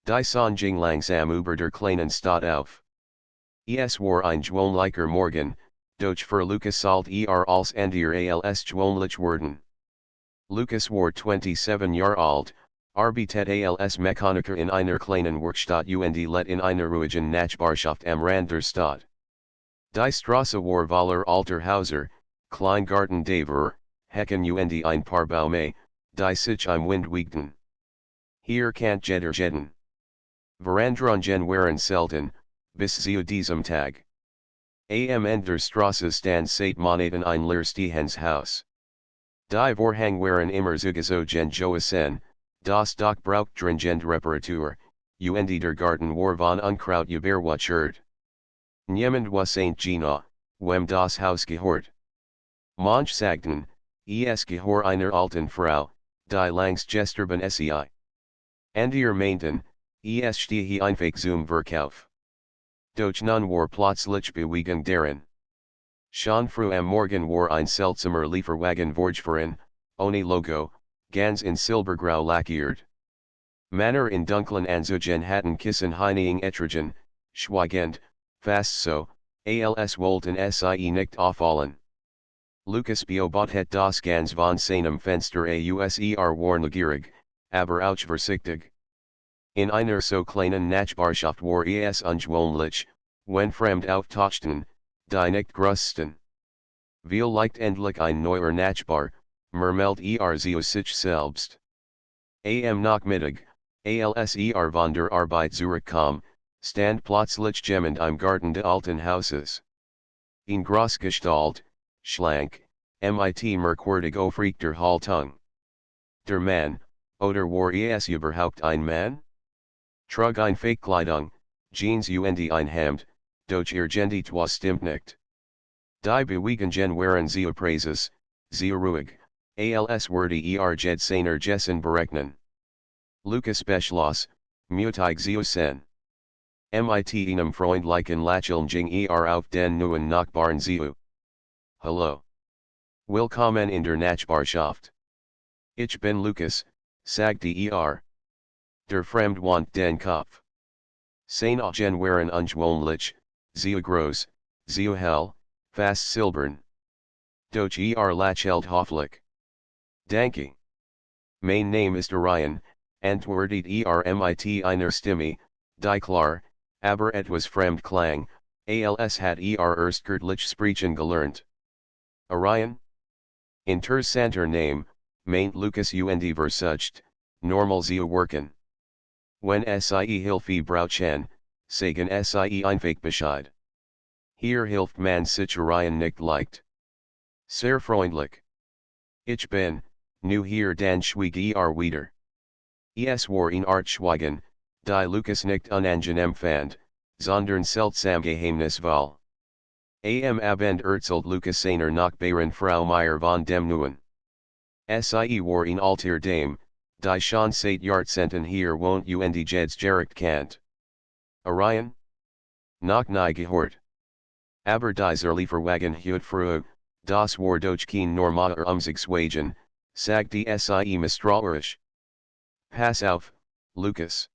Die Sonjing langsam über der kleinen Stadt auf. Es war ein gewöhnlicher Morgen, doch für Lukas sollte als Andier als gewöhnlich werden. Lukas war 27 Jahre alt, arbeitet als Mechaniker in einer kleinen Werkstatt und let in einer ruhigen Nachbarschaft am Rand der Stadt. Die Straße war voller alter Häuser, Kleingarten d'Aver, Hecken und ein paar Bäume, die sich im Wind wiegten. Hier kann jeder jetten. Verandrungen waren selten, bis zu diesem Tag. Am Ende der Straße stand seit Monaten ein leerstehendes Haus. Die Vorhang waren immer zugezogen gewesen, das Dach braucht dringend Reparatur, und der Garten war von Unkraut überwuchert. Niemand wusste genau, wem das Haus gehört. Manche sagten, es gehört einer alten Frau, die längst gestorben sei. Andere meinten, es stehe einfach zum Verkauf. Doch nun war plötzlich Bewegung darin. Schon früh am Morgen war ein seltsamer Lieferwagen vorgefahren, ohne Logo, ganz in silbergrau lackiert. Männer in dunklen Anzügen hatten Kissen hinein getragen, schweigend, fast so, als wollten sie nicht auffallen. Lukas beobachtet das ganz von seinem Fenster war neugierig, aber auch vorsichtig. In einer so kleinen Nachbarschaft war es ungewöhnlich, wenn Fremd auftauchten, die nicht grüßten. Vielleicht endlich ein neuer Nachbar, murmelt zu sich selbst. Am Nachmittag, als von der Arbeit zurückkam, stand plötzlich jemand im Garten des alten Hauses. In Großgestalt, schlank, mit merkwürdig aufrechter Haltung. Der Mann, oder war es überhaupt ein Mann? Trug ein Fake-Kleidung, Jeans und ein Hemd, doch irgendetwas stimmt nicht. Die Bewegungen waren sehr präzis, sehr ruhig, als würde jed seiner Gessen berechnen. Lukas beschloss, mutig zu sein. Mit einem freundlichen Lächeln auf den neuen Nachbarn zu. Hallo. Willkommen in der Nachbarschaft. Ich bin Lukas, sagte Der Fremd wand den Kopf. Seine Augen waren ungewöhnlich, sehr groß, sehr hell, fast silbern. Doch lächelt hoffentlich. Danke. Mein Name ist Orion, antwortet mit einer Stimme, die klar, aber etwas fremd klang, als hat erst kürzlich sprechen gelernt. Orion? Interessanter Name, meint Lukas und versucht, normal zu wirken. Wenn sie Hilfe brauchen, sagen sie einfach Bescheid. Hier hilft man sich Orion nicht leicht. Sehr freundlich. Ich bin, nu hier dann schwieg wieder. Es war ein Art Schweigen, die Lukas nicht unangenehm fand, sondern seltsam geheimnisvoll. Am Abend erzählt Lukas seiner Nachbarin Frau Meier von dem Neuen. Sie war ein alter Dame, die schon seit Jahrzehnten hier wohnt und jetzt direkt kennt. Orion? Noch nie gehört. Aber dieser Lieferwagen hat früh, das war doch kein normaler Umzugswagen, sagte sie misstrauisch. Pass auf, Lukas.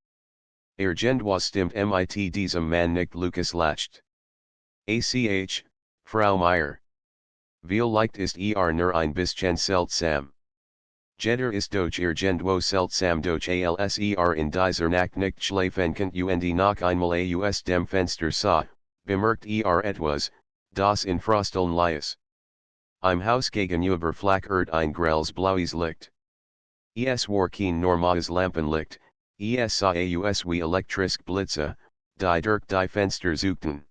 Irgendwas stimmt mit diesem Mann nicht, Lukas lacht. Frau Meier. Vielleicht ist nur ein bisschen seltsam. Jeder ist doch irgendwo seltsam doch als in dieser Nacht nicht schlafen könnt und noch einmal aus dem Fenster sah, bemerkt etwas, das in Frosteln lies. Im Haus gegenüber flackert ein grelles blaues Licht. Es war kein normales Lampenlicht, es sah aus wie elektrische Blitze, die durch die Fenster suchten.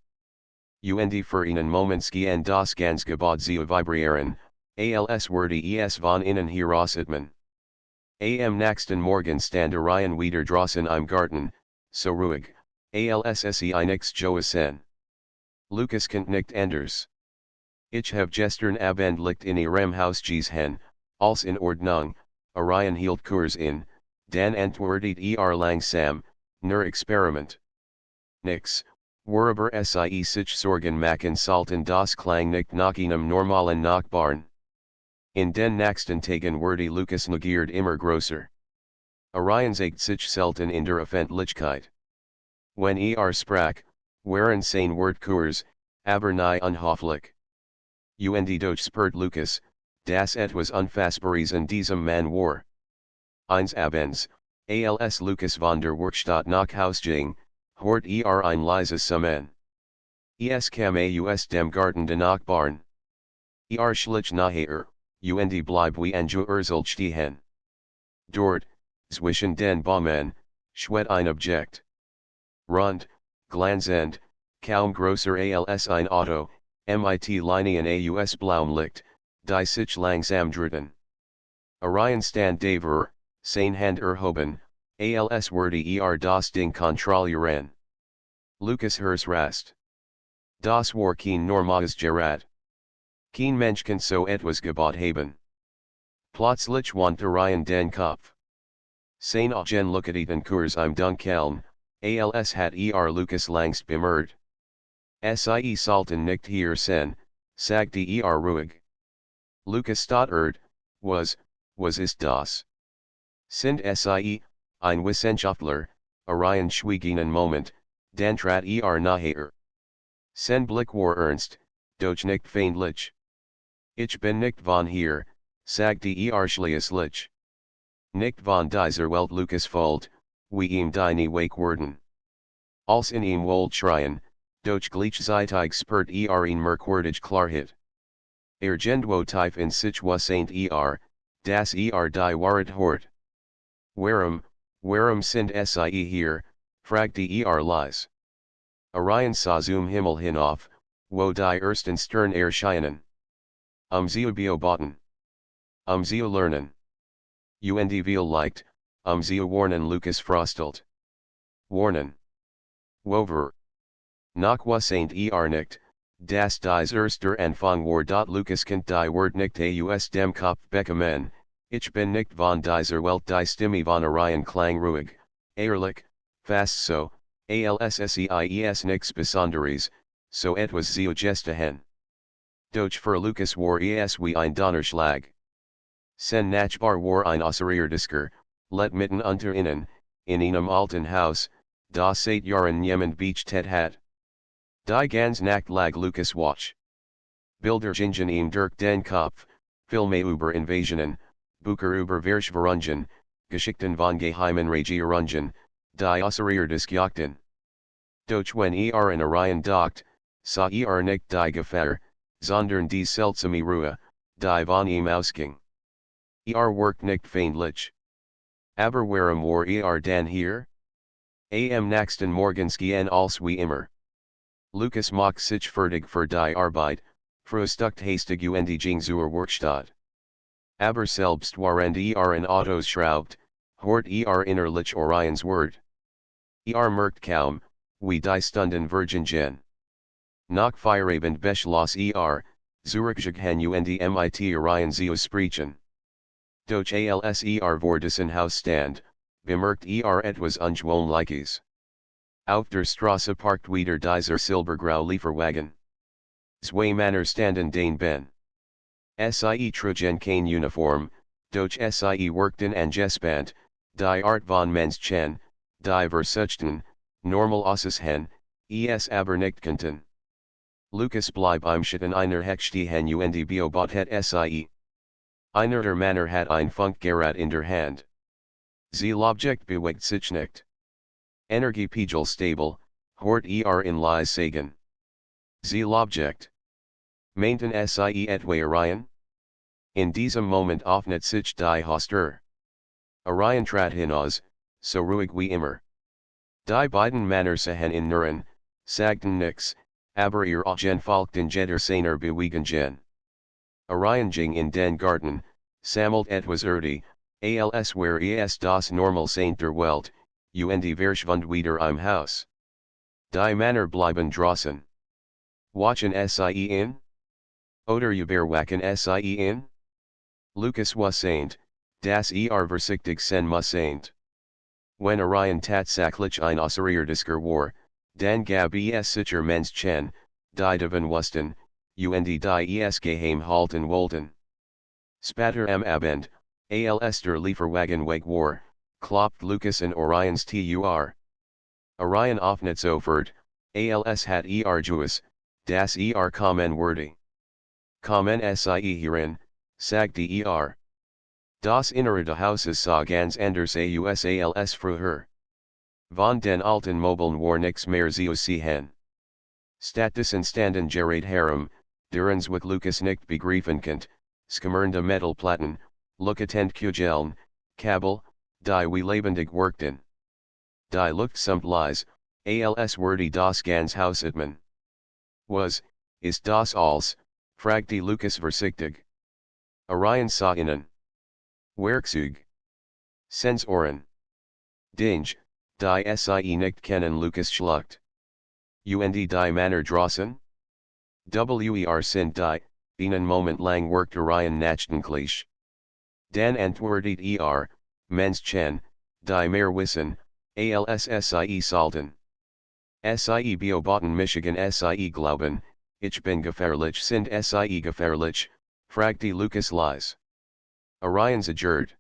Und für einen Moment gehen das ganze Gebäude zu vibrieren, als würde es von innen herausatmen. Am nächsten Morgen stand Orion wieder draußen im Garten, so ruhig, als nichts gewesen. Lukas kennt nicht anders. Ich hab gestern Abend Licht in ihrem Haus gesehen, als in Ordnung, Orion hielt Kurs in, dann antwortet langsam, nur Experiment. Nix, worüber sie sich Sorgen machen sollten, das klang nicht nach einem normalen Nachbarn. In den nächsten Tagen wurde Lukas Neugierd immer größer. Orion zeigt sich selten in der Öffentlichkeit. Wenn sprach, waren seine Wortkurs, aber nie unhöflich. Und doch spürt Lucas, dass etwas Unfassbares in diesem Mann war. Eines Abends, als Lucas von der Werkstatt nach Haus ging, hort ein leises Summen. Es kam aus dem Garten der Nachbarn. Schlich nachher, und blieb wie angewurzelt stehen. Dort, zwischen den Bäumen, schwebt ein Objekt. Rund, glanzend, kaum größer als ein Auto, mit Linien aus blauem Licht, die sich langsam drehten. Orion stand davor, seine Hand erhoben, als würde das Ding kontrollieren. Lucas hers rast. Das war kein normales Gerät. Kein Mensch kann so etwas gebaut haben. Plötzlich wand Orion den Kopf. Seine Augen lookten Kurs im Dunkeln, als hat Lucas langst bemerkt. Sie sollten nicht hier sein, sagte ruhig. Lucas stottert, was ist das? Sind Sie, ein Wissenschaftler? Orion schwieg einen Moment, dann trat nachher. Sein Blick war ernst, doch nicht feindlich. Ich bin nicht von hier, sagte schließlich. Nicht von dieser Welt Lucas folgt, wie ihm deine Wake werden. Als in ihm wollt schreien, doch gleichzeitig spürt in merkwürdig Klarheit. Genwo tief in sich was saint das die Wahrheit hort. Warum sind Sie hier, fragte leise. Orion sah zum Himmel hinauf, wo die ersten Sterne erscheinen. Sie beobachten. Sie lernen. Und viel Licht, Sie warnen Lucas frostelt. Warnen. Wover. Nach was saint nicht, das dies erster Anfang war Lucas kennt die Wort nicht aus dem Kopf bekommen, ich bin nicht von dieser Welt die Stimme von Orion klang ruhig, ehrlich, fast so, als nichts Besonderes, so etwas zu gestehen. Doch für Lucas war wie ein Donnerschlag. Sein Nachbar war ein Außerirdischer, let mitten unter ihnen, in einem alten Haus, das seit Jahren niemand beachtet hat. Die ganz Nacht lag Lucas Watch. Bilder gingen ihm durch den Kopf, Filme über Invasionen, Bücher über Verschwörungen, Geschichten von geheimen Regierungen, die außerirdisch jagten. Doch wenn in Orion dockt, sah nicht die Gefahr, sondern die seltsame Ruhe, die von ihm ausging. Worked nicht feindlich. Aber warum war dann hier? Am nächsten Morgens gehen als wie immer. Lucas macht sich fertig für die Arbeit, frühstückt hastig und ging zur Werkstatt. Aber selbst während in Autos schraubt, hort innerlich Orions Wort. Merkt kaum, wie die Stunden vergingen. Nach Feierabend beschloss zurückgehen und mit Orion zu sprechen. Doch als vor dessen Haus stand, bemerkt etwas Ungewöhnliches. Auf der Straße parkt wieder dieser silbergrau Lieferwagen. Zwei Männer standen daneben. Sie trugen kein Uniform, doch sie workten angespannt, die Art von Menschen, die versuchten, normal auszusehen, aber nicht konnten. Lucas blieb im Schatten einer Heck stehen und beobachtet sie. Einer der Männer hat ein Funkgerät in der Hand. Sie Objekt bewegt sich nicht. Energiepegel stable, hort in leise sagen. Sie Objekt. Meinten sie etwa Orion? In diesem Moment öffnet sich die Haustür. Orion trat hinaus, so ruhig wie immer. Die beiden Männer sahen in Nuren, sagten nix, aber Augen folgten jeder seiner Bewegungen. Orion ging in den Garten, sammelt etwas Erde, als wär das normal Saint der Welt, und verschwand wieder im Haus. Die Männer bleiben draußen. Wachen sie in? Oder überwachen sie in? Lucas was Saint, das versichtig sein Saint. Wenn Orion tatsächlich ein Außerirdischer war, dann gab sicher Menschen, die davon wussten, und die geheim halten wollten. Später am Abend, als der Lieferwagen weg war, klopft Lucas and Orion's tur. Orion offnet sofort, als hat Juis, das kommen wordy. Kommen sie hierin, sagt Das innere des Hauses sah ganz anders aus als früher. Von den alten Möbeln war nix mehr zu sehen. Stattdessen standen gerät herum, derens with Lucas nicht begriffen konnte, skimmernde Metallplatten, luckatend Kugeln, Kabel, die wie lebendig wirkten. Die Luft sumt leise, als wordy das ganz Haus atmen. Was, ist das alles, fragte Lucas vorsichtig. Orion sah innen. Werkzeug. Sensoren. Dinge, die sie nicht kennen Lucas schluckt. Und die Männer draußen? Sind die, einen Moment lang worked Orion nachdenklich. Dann antwortet Menschen, die mehr wissen, als sie sollten. Sie beobachten Michigan sie glauben, ich bin gefährlich sind sie gefährlich, fragte Lucas leise. Orion zagert.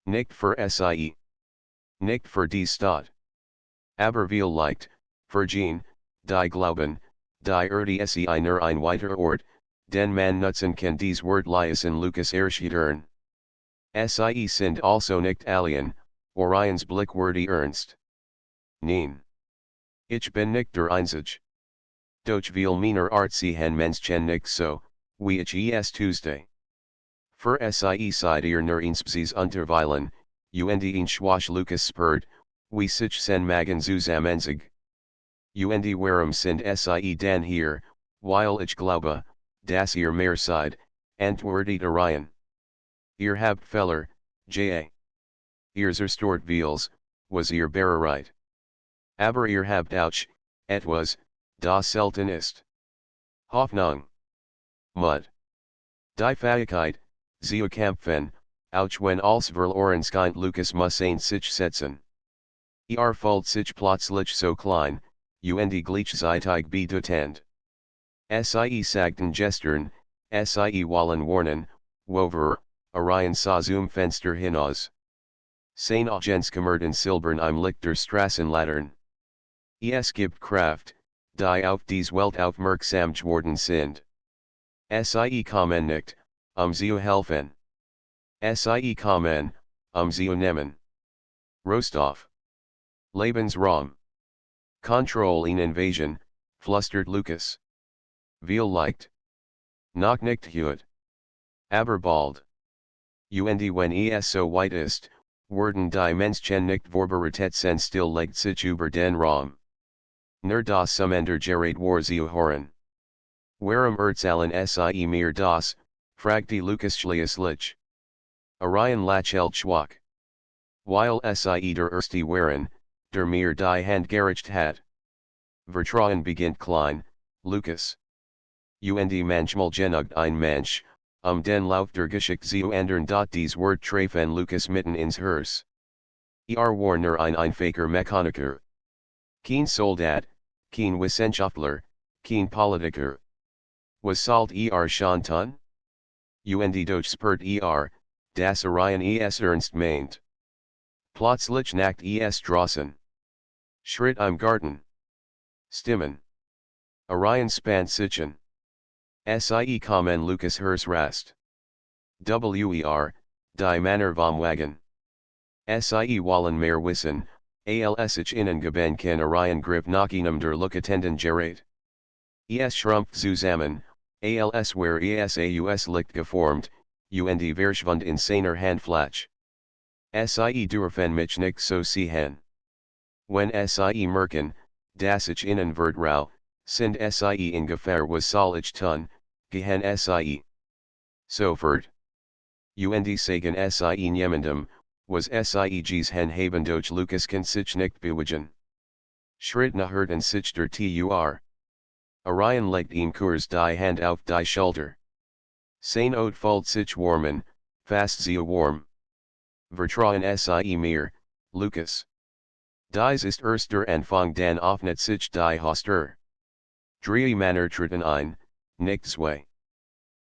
Nicht für sie. Nicht für die Stadt. Aber vielleicht, für Jean, die glauben, die sie nur ein weiter Ort, den man nutzen kann dies Wort in Lucas erschüttern. Sie sind also nicht alien, Orions Blick wurde ernst. Nein. Ich bin nicht der Einzige. Doch viel meiner Art sehen Menschen nicht so, wie ich es Tuesday. Für sie seid ihr nur insbesondere unterweilen, und ein Schwasch Lucas spurt, wie sich sen Magen zusammenzig. Und warum sind sie dann hier, weil ich glaube, dass ihr mehr seid, antwortet Orion. Ihr habt Fehler, Ihr zerstört vieles, was ihr bereit. Aber ihr habt auch, etwas, das selten ist. Hoffnung. Mut. Die Fähigkeit, zu kämpfen, auch wenn alles verloren scheint Lucas muss sich setzen. Fühlt sich plötzlich so klein, und gleichzeitig bedeutend. Sie sagten gestern, sie wollen warnen, wover, Orion sah zum Fenster hinaus. Sein Augens kommerten silbern im Licht der Straßenlaternen. Es gibt Kraft, die auf dies Welt aufmerksam geworden sind. Sie kommen nicht, zu helfen. Sie kommen, zu nehmen. Rostov. Lebensraum. Control in Invasion, flüstert Lucas. Vielleicht. Noch nicht heute. Aber bald. Und wenn es so weit ist, werden die Menschen nicht vorbereitet stillgelegt sich über den Raum. Nur das Summender gerät war zu hören. Warum erzählen sie mir das, fragte Lucas schließlich. Orion lächelt schwach. Weil sie der Erste waren, der mir die Hand gereicht hat. Vertrauen beginnt klein, Lucas. Und manchmal genügt ein Mensch, den Lauf der Geschichte zu ändern. Dies Wort treffen Lucas mitten ins Herz. War nur ein einfacher Mechaniker. Kein Soldat, kein Wissenschaftler, kein Politiker. Was sollt schon tun? Und doch spürt dass Orion es ernst meint. Plötzlich nacht es draußen. Schritt im Garten. Stimmen. Orion spannt sich an. Sie kommen Lucas Hers rast. Die Männer vom Wagen. Sie wollen mehr wissen, als ich ihnen geben kann. Orion griff nach einem der Luckatenden gerät. Es schrumpft zusammen, als wär es aus Licht geformt, und verschwand in seiner Handfläche. Sie dürfen mich nicht so sehen. Wenn sie merken, dass ich ihnen vertrau, sind sie in Gefahr. Was soll ich tun, gehen sie. Sofort. Und sagen sie niemandem, was sie gesehen haben. Doch Lucas kann sich nicht bewagen. Schritt nachher sich der tur. Orion legt ihm kurz die Hand auf die Schulter. Sein fühlt sich warmen, fast zu warm. Vertrauen sie mir, Lucas. Dies ist erster Anfang, dann öffnet sich die Haustür. Drei Männer treten ein, nicht zwei.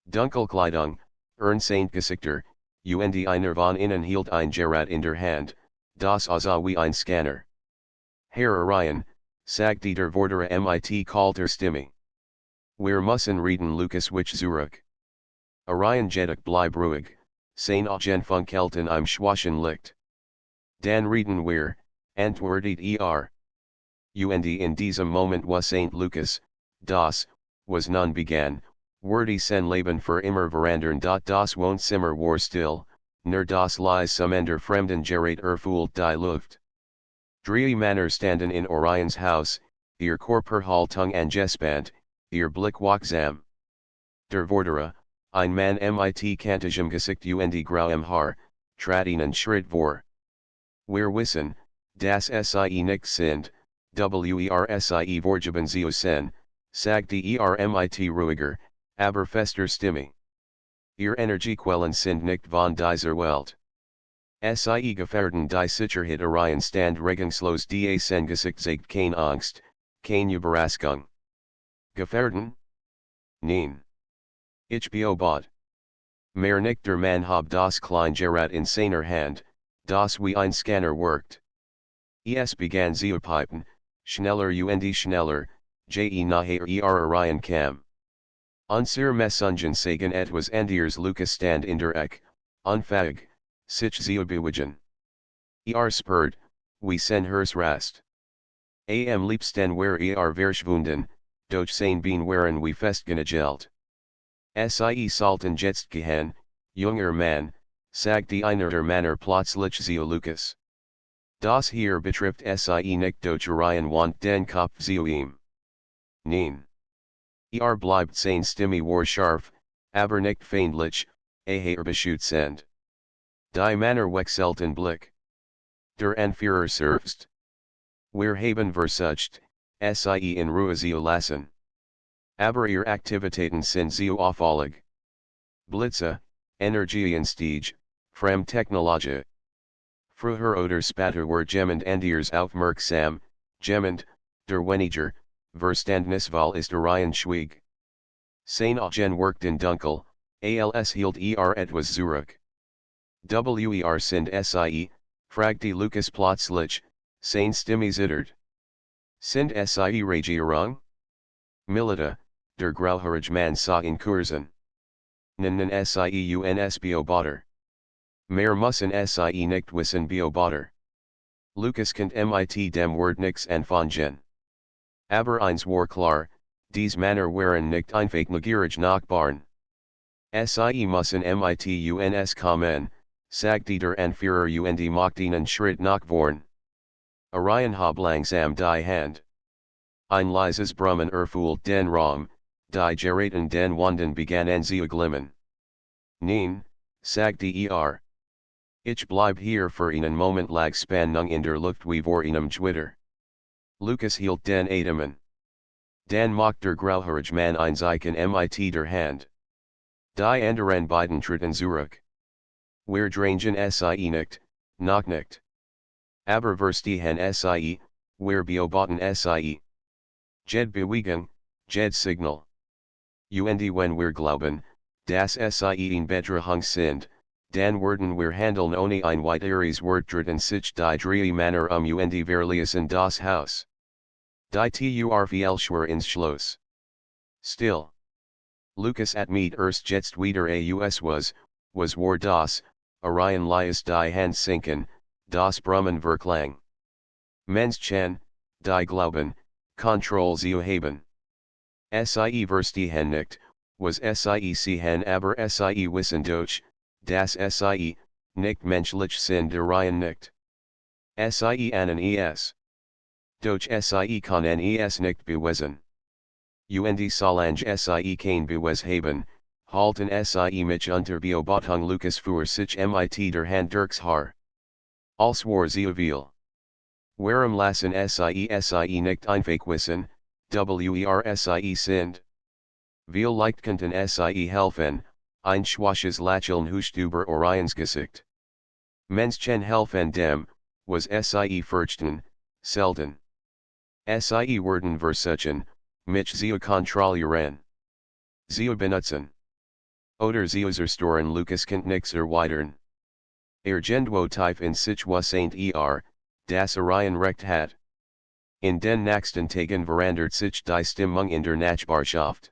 Dunkelkleidung, Gesichter, und einer von innen hielt ein Gerät in der Hand, das also wie ein Scanner. Herr Orion, sagt die der Vordere mit kalter Stimme. Wir müssen reden Lucas wich zurück. Orion jedoch bleib ruhig, sein Augen funkelten im schwachen Licht. Dan reden wir, antwortet und in diesem Moment was St. Lucas, das, was nun begann, wurde sein Leben für immer verandern. Das Wohnzimmer war still, nur das Leise Summen der fremden Gerät erfüllt die Luft. Drei Männer standen in Orions Haus, ihr Körperhaltung angespannt, ihr Blick wachsam. Der Vordere, ein Mann mit kantigem Gesicht und grauem Haar, trat einen Schritt vor. Wir wissen, dass sie nicht sind, sie vorgeben zu sein, sagte mit ruhiger, aber fester Stimme. Ihr Energiequellen sind nicht von dieser Welt. Sie gefährden die Sicherheit Orion stand regungslos da sein Gesicht zeigt keine Angst, keine Überraschung. Gefährden? Nein. Ich beobachte. Mehr nicht der Mann hab das kleine Gerät in seiner Hand, das wie ein Scanner wirkt. Es begann zu piepen, schneller und schneller, je nachher Orion kam. Unsere Messungen sagen etwas anderes Lucas stand in der Ecke, unfähig, sich zu bewegen. Spurt, wie sein Herz rast. Am liebsten wäre verschwunden, doch sein Bein waren wie festgenagelt. Sie sollten jetzt gehen, junger Mann, sagte einer der Männer plötzlich zu Lucas. Das hier betrifft sie nicht doch Orion want den Kopf zu ihm. Nein. Bleibt seine Stimme war scharf, aber nicht feindlich, beschützend. Die Männer wechselten Blick. Der Anführer selbst. Wir haben versucht, sie in Ruhe zu lassen. Aber ihr Aktivitäten sind zu auffällig. Blitze, Energienstieg, frem Technologie. Früher oder später war jemand anders aufmerksam, jemand, der weniger, Verständnisvoll ist Orion schwieg. Sein Augen wirkten dunkel, als hielt etwas zurück. Sind sie, fragte Lucas plötzlich, seine Stimme zittert. Sind sie Regierung? Milita, der grauhaarige Mann sah in Kursen. Nennen sie uns beobachter. Mehr müssen sie nicht wissen beobachter. Lucas kennt mit dem Wort nix anfangen. Aber eins war klar, dies Männer waren nicht einfach neugierig Nachbarn. Sie müssen mit uns kommen, sagte der Anführer und machte einen Schritt nach vorn. Orion hab langsam die Hand. Ein leises Brummen erfüllt den Raum, die Geräten den Wänden begannen zu glimmen. Nein, sagte Ich bleib hier für einen Moment lag Spannung in der Luft wie vor einem Gewitter. Lucas hielt den Atemen. Dan mocht der grauhaarige Mann ein Zeichen mit der Hand. Die anderen beiden tritten zurück. Wir drängen sie nicht, noch nicht. Aber verstehen sie, wir beobachten sie. Jed Bewegung, Jed Signal. Und wenn wir glauben, dass sie in Bedrohung sind, dann werden wir handeln ohne ein weiteres Wort dritten sich die drei Männer und verließen das Haus. Die viel ins Schloss. Still. Lucas mit erst jetzt wieder was war das, Orion ließ die Hand sinken, das Brummen verklang. Menschen, die glauben, Kontrolle zu haben. Sie verstehen nicht, was sie sehen aber sie wissen doch, dass sie, nicht menschlich sind Orion nicht. Sie ahnen es. Doch sie können es nicht beweisen. Und solange sie kein Beweis haben, halten sie mich unter Beobachtung Lucas für sich mit der Hand durchs Haar. Als war zu viel. Warum lassen sie nicht einfach wissen, sie sind? Viel leicht könnten sie helfen, ein schwaches Lächeln huscht über Orions Gesicht. Menschen helfen dem, was sie fürchten, selten. Sie werden versuchen, mich zu kontrollieren. Zu benutzen. Oder zu zerstören Lucas kennt nichts erweitern. Gendwo tief in sich was ain't das Orion recht hat. In den nächsten Tagen verandert sich die Stimmung in der Nachbarschaft.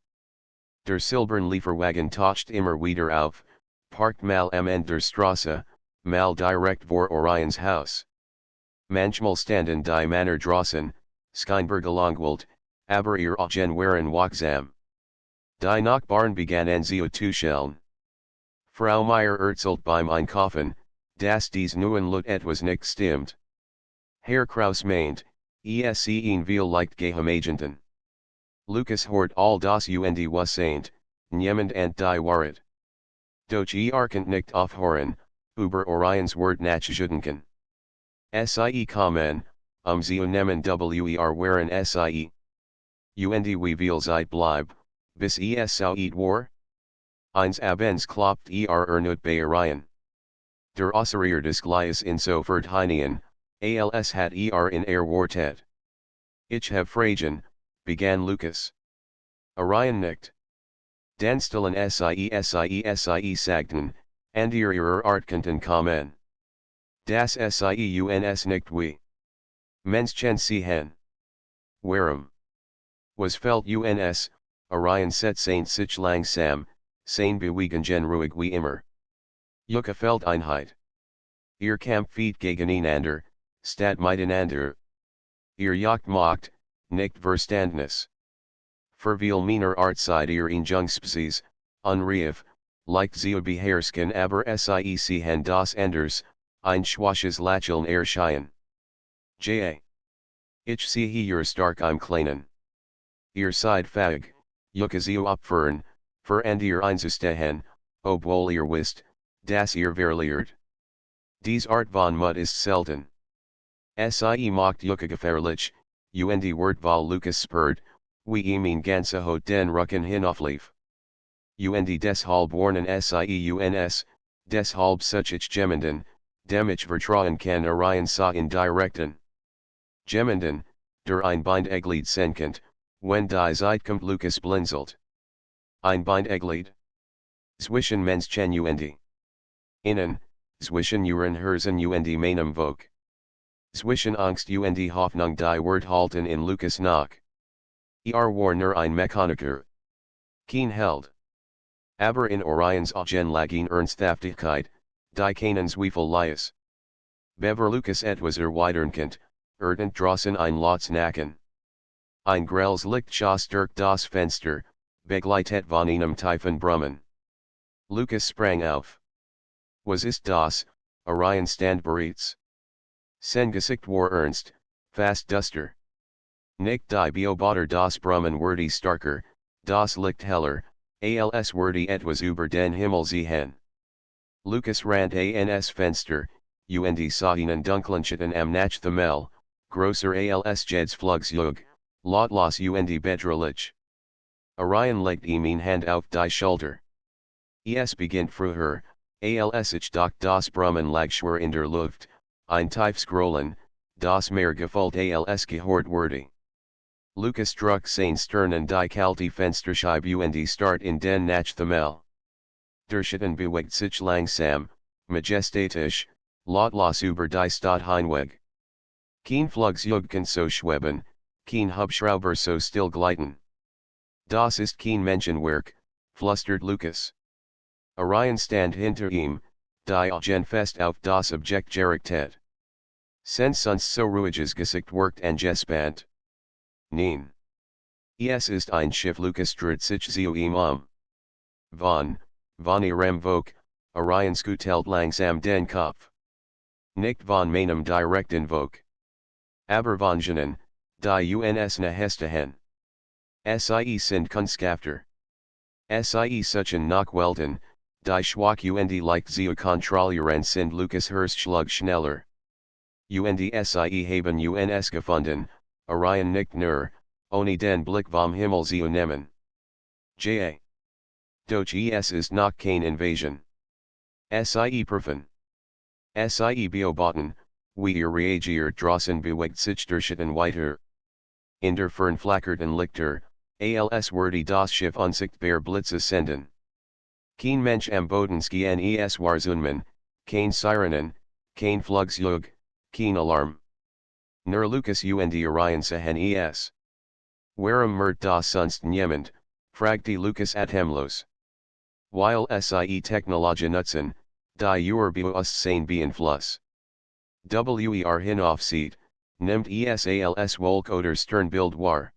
Der silbern Lieferwagen taucht immer wieder auf, parkt mal am Ende der Straße, mal direkt vor Orions Haus. Manchmal standen die Männer draußen, scheinbar gelangweilt, aber ihr Augen waren wachsam. Die Nachbarn begannen sie zu schelten. Frau Meier erzählt beim Einkaufen, dass dies neuen Leute etwas nicht stimmt. Herr Kraus meint, es ihn vielleicht geheimagenten. Lucas hort all das und was saint, niemand and die Wahrheit. Doch könnt nicht aufhören, über Orions Wort nachzudenken. Sie kommen, sie nehmen waren sie. Und wie viel Zeit bleib, bis es so war? Eins abends klopft nicht bei Orion. Der Außerier des Gleises insofort hinein, als hat in wartet. Ich have fragen, begann Lucas. Orion nicht. Dan stillen sie sagten, and ihrer Artkanten kommen. Das sie uns nicht wie. Menschen sehen. Warum? Was fällt uns, Orion set saint sich langsam, sein bewegen ruhig wie immer. Gefällt Einheit. Ihr Kampfet gegeneinander, statt miteinander. Ihr macht, nicht Verstandnis. Für viel meiner Art seid ihr Injungspecies, unreif, like sie beherrsken aber sie sehen das anders, ein schwaches Lächeln erscheinen. Ich sehe ihr stark im Kleinen. Ihr seid fähig, sie opfern, und ihr einzustehen, obwohl ihr wisst, dass ihr verliert. Dies Art von Mut ist selten. Sie macht gefährlich, und Wort weil Lucas spürt, wie mein ganze Hot den Rücken hinauflief. Und deshalb warnen sie uns, deshalb such ich jemanden, dem ich vertrauen kann Orion sah in direkten. Jemanden, der ein Bindeglied senkennt, wenn die Zeit kommt Lucas blinzelt. Ein Bindeglied? Zwischen Menschen und innen, zwischen ihren Herzen und meinem Volk. Zwischen Angst und Hoffnung die Wort halten in Lucas nach. War nur ein Mechaniker. Kein Held. Aber in Orions Augen lag Ernsthaftigkeit, die keinen Zweifel ließ. Bever Lucas etwas erweiternkend, draußen ein Lots nacken. Ein grelles Licht schoss durch das Fenster, begleitet von einem tiefen Brummen. Lucas sprang auf. Was ist das, Orion stand bereits? Sein Gesicht war ernst, fast duster. Nicht die Beobachter das Brummen wurde starker, das Licht heller, als wurde etwas über den Himmel sehen. Lucas rannte ans Fenster, und sah einen dunklen Schatten am Nachthimmel, grosser als Jeds Flugzeug, lautlos und bedrohlich. Orion legt ihm eine Hand auf die Schulter. Es beginnt früher, als ich doch das Brummen lag schwer in der Luft, ein tief Scrollen, das mehr gefällt als gehört wurde. Lucas druck sein Sternen die kalte Fensterscheibe und start in den Nachthimmel. Der Schatten bewegt sich langsam, majestatisch, lautlos über die Stadt hinweg. Kein Flugzeug kann so schweben, kein Hubschrauber so still gleiten. Das ist kein Menschenwerk, flüstert Lucas. Orion stand hinter ihm, die Augen fest auf das Objekt gerichtet. Sonst so ruhiges Gesicht wirkt angespannt. Nein. Es ist ein Schiff Lucas dreht sich zu ihm. Von ihrem Volk, Orion schüttelt langsam den Kopf. Nicht von meinem direkten Volk. Aber von jenen, die uns nahestehen. Sie sind Kundschafter. Sie suchen nach Welten, die schwach und leicht zu kontrollieren sind Lucas Hirschschlug schneller. Und sie haben uns gefunden, Orion nicht nur, ohne den Blick vom Himmel zu nehmen. Doch es ist noch kein Invasion. Sie prüfen. Sie beobachten, wie ihr reagiert draußen bewegt sich der Schatten weiter. In der Fern flackerten Lichter, als wurde das Schiff unsichtbar Blitze senden. Kein Mensch am Boden schien es war Zunman, kein Sirenen, kein Flugzeug, kein Alarm. Nur Lucas und Orion sehen es. Warum wird das sonst niemand, fragte Lucas atemlos. Weil sie Technologie nutzen, die Bewusstsein beeinflussen. Hinaufzieht, nimmt es als Wolk oder Sternbild wahr.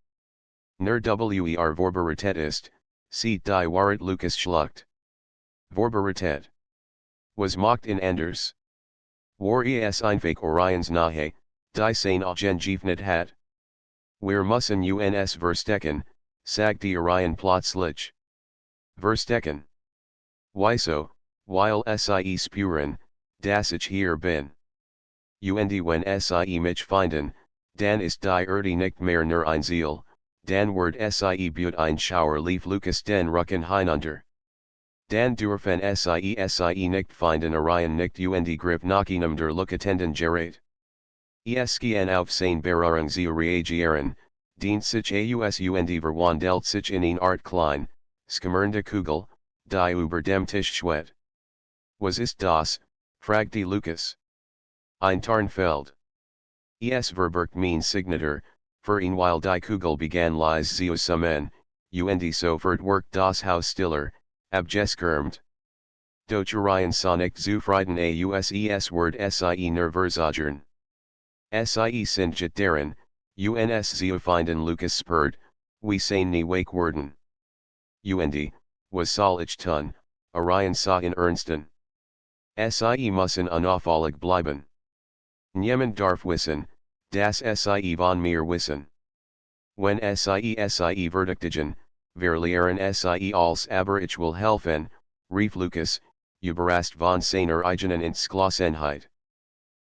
Nur Vorbereitet ist, sieht die Wahrheit Lucas schluckt. Vorbereitet. Was macht in anders? War es einfach Orions nahe, die sein Agent hat? Wir müssen uns verstecken, sagte Orion plötzlich. Verstecken. Wieso, weil sie spüren, dass ich hier bin. Und wenn sie mich finden, dann ist die Erde nicht mehr nur ein Ziel, dann wird sie beaut ein Schauerlief Lucas den Rücken hinunter. Dan dürfen sie nicht finden Orion nicht und grip nach einem der Luckatenden gerät. Esken auf sein Berührung sie reagieren, dient sich aus und verwandelt sich in eine Art klein, skimmernde Kugel, die über dem Tisch schwebt. Was ist das? Fragte Lucas. Ein Tarnfeld. Es verbirgt mein Signatur, für ein while die Kugel begann leise zu summen, und sofort worked das Haus stiller, abgeschermt. Doch Orion sonic zufrieden es word sie nerverzagern. Sie sind jet darin, uns zu finden Lucas spurt, we sein nie wake worden. Und, was soll ich tun, Orion sah in Ernsten. Sie müssen unauffällig bleiben. Niemand darf wissen, dass sie von mir wissen. Wenn sie verdichtigen, verlieren sie als aber ich will helfen, rief Lucas, überrascht von seiner eigenen Entschlossenheit.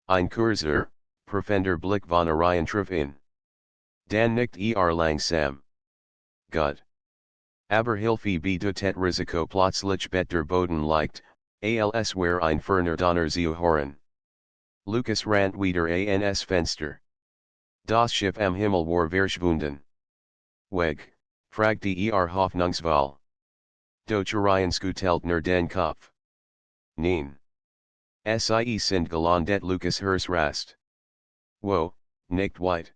Ein kurzer, prüfender Blick von Orion traf ihn. Dan nickt langsam. Gut. Aber Hilfe bedeutet Risiko plötzlich better Boden liegt, als wär ein ferner Donner zu hören. Lucas rannt wieder ans Fenster. Das Schiff am Himmel war verschwunden. Weg, fragte hoffnungsvoll. Doch Orion schüttelt nur den Kopf. Nein. Sie sind gelandet Lucas Rast. Wo, nicht weit.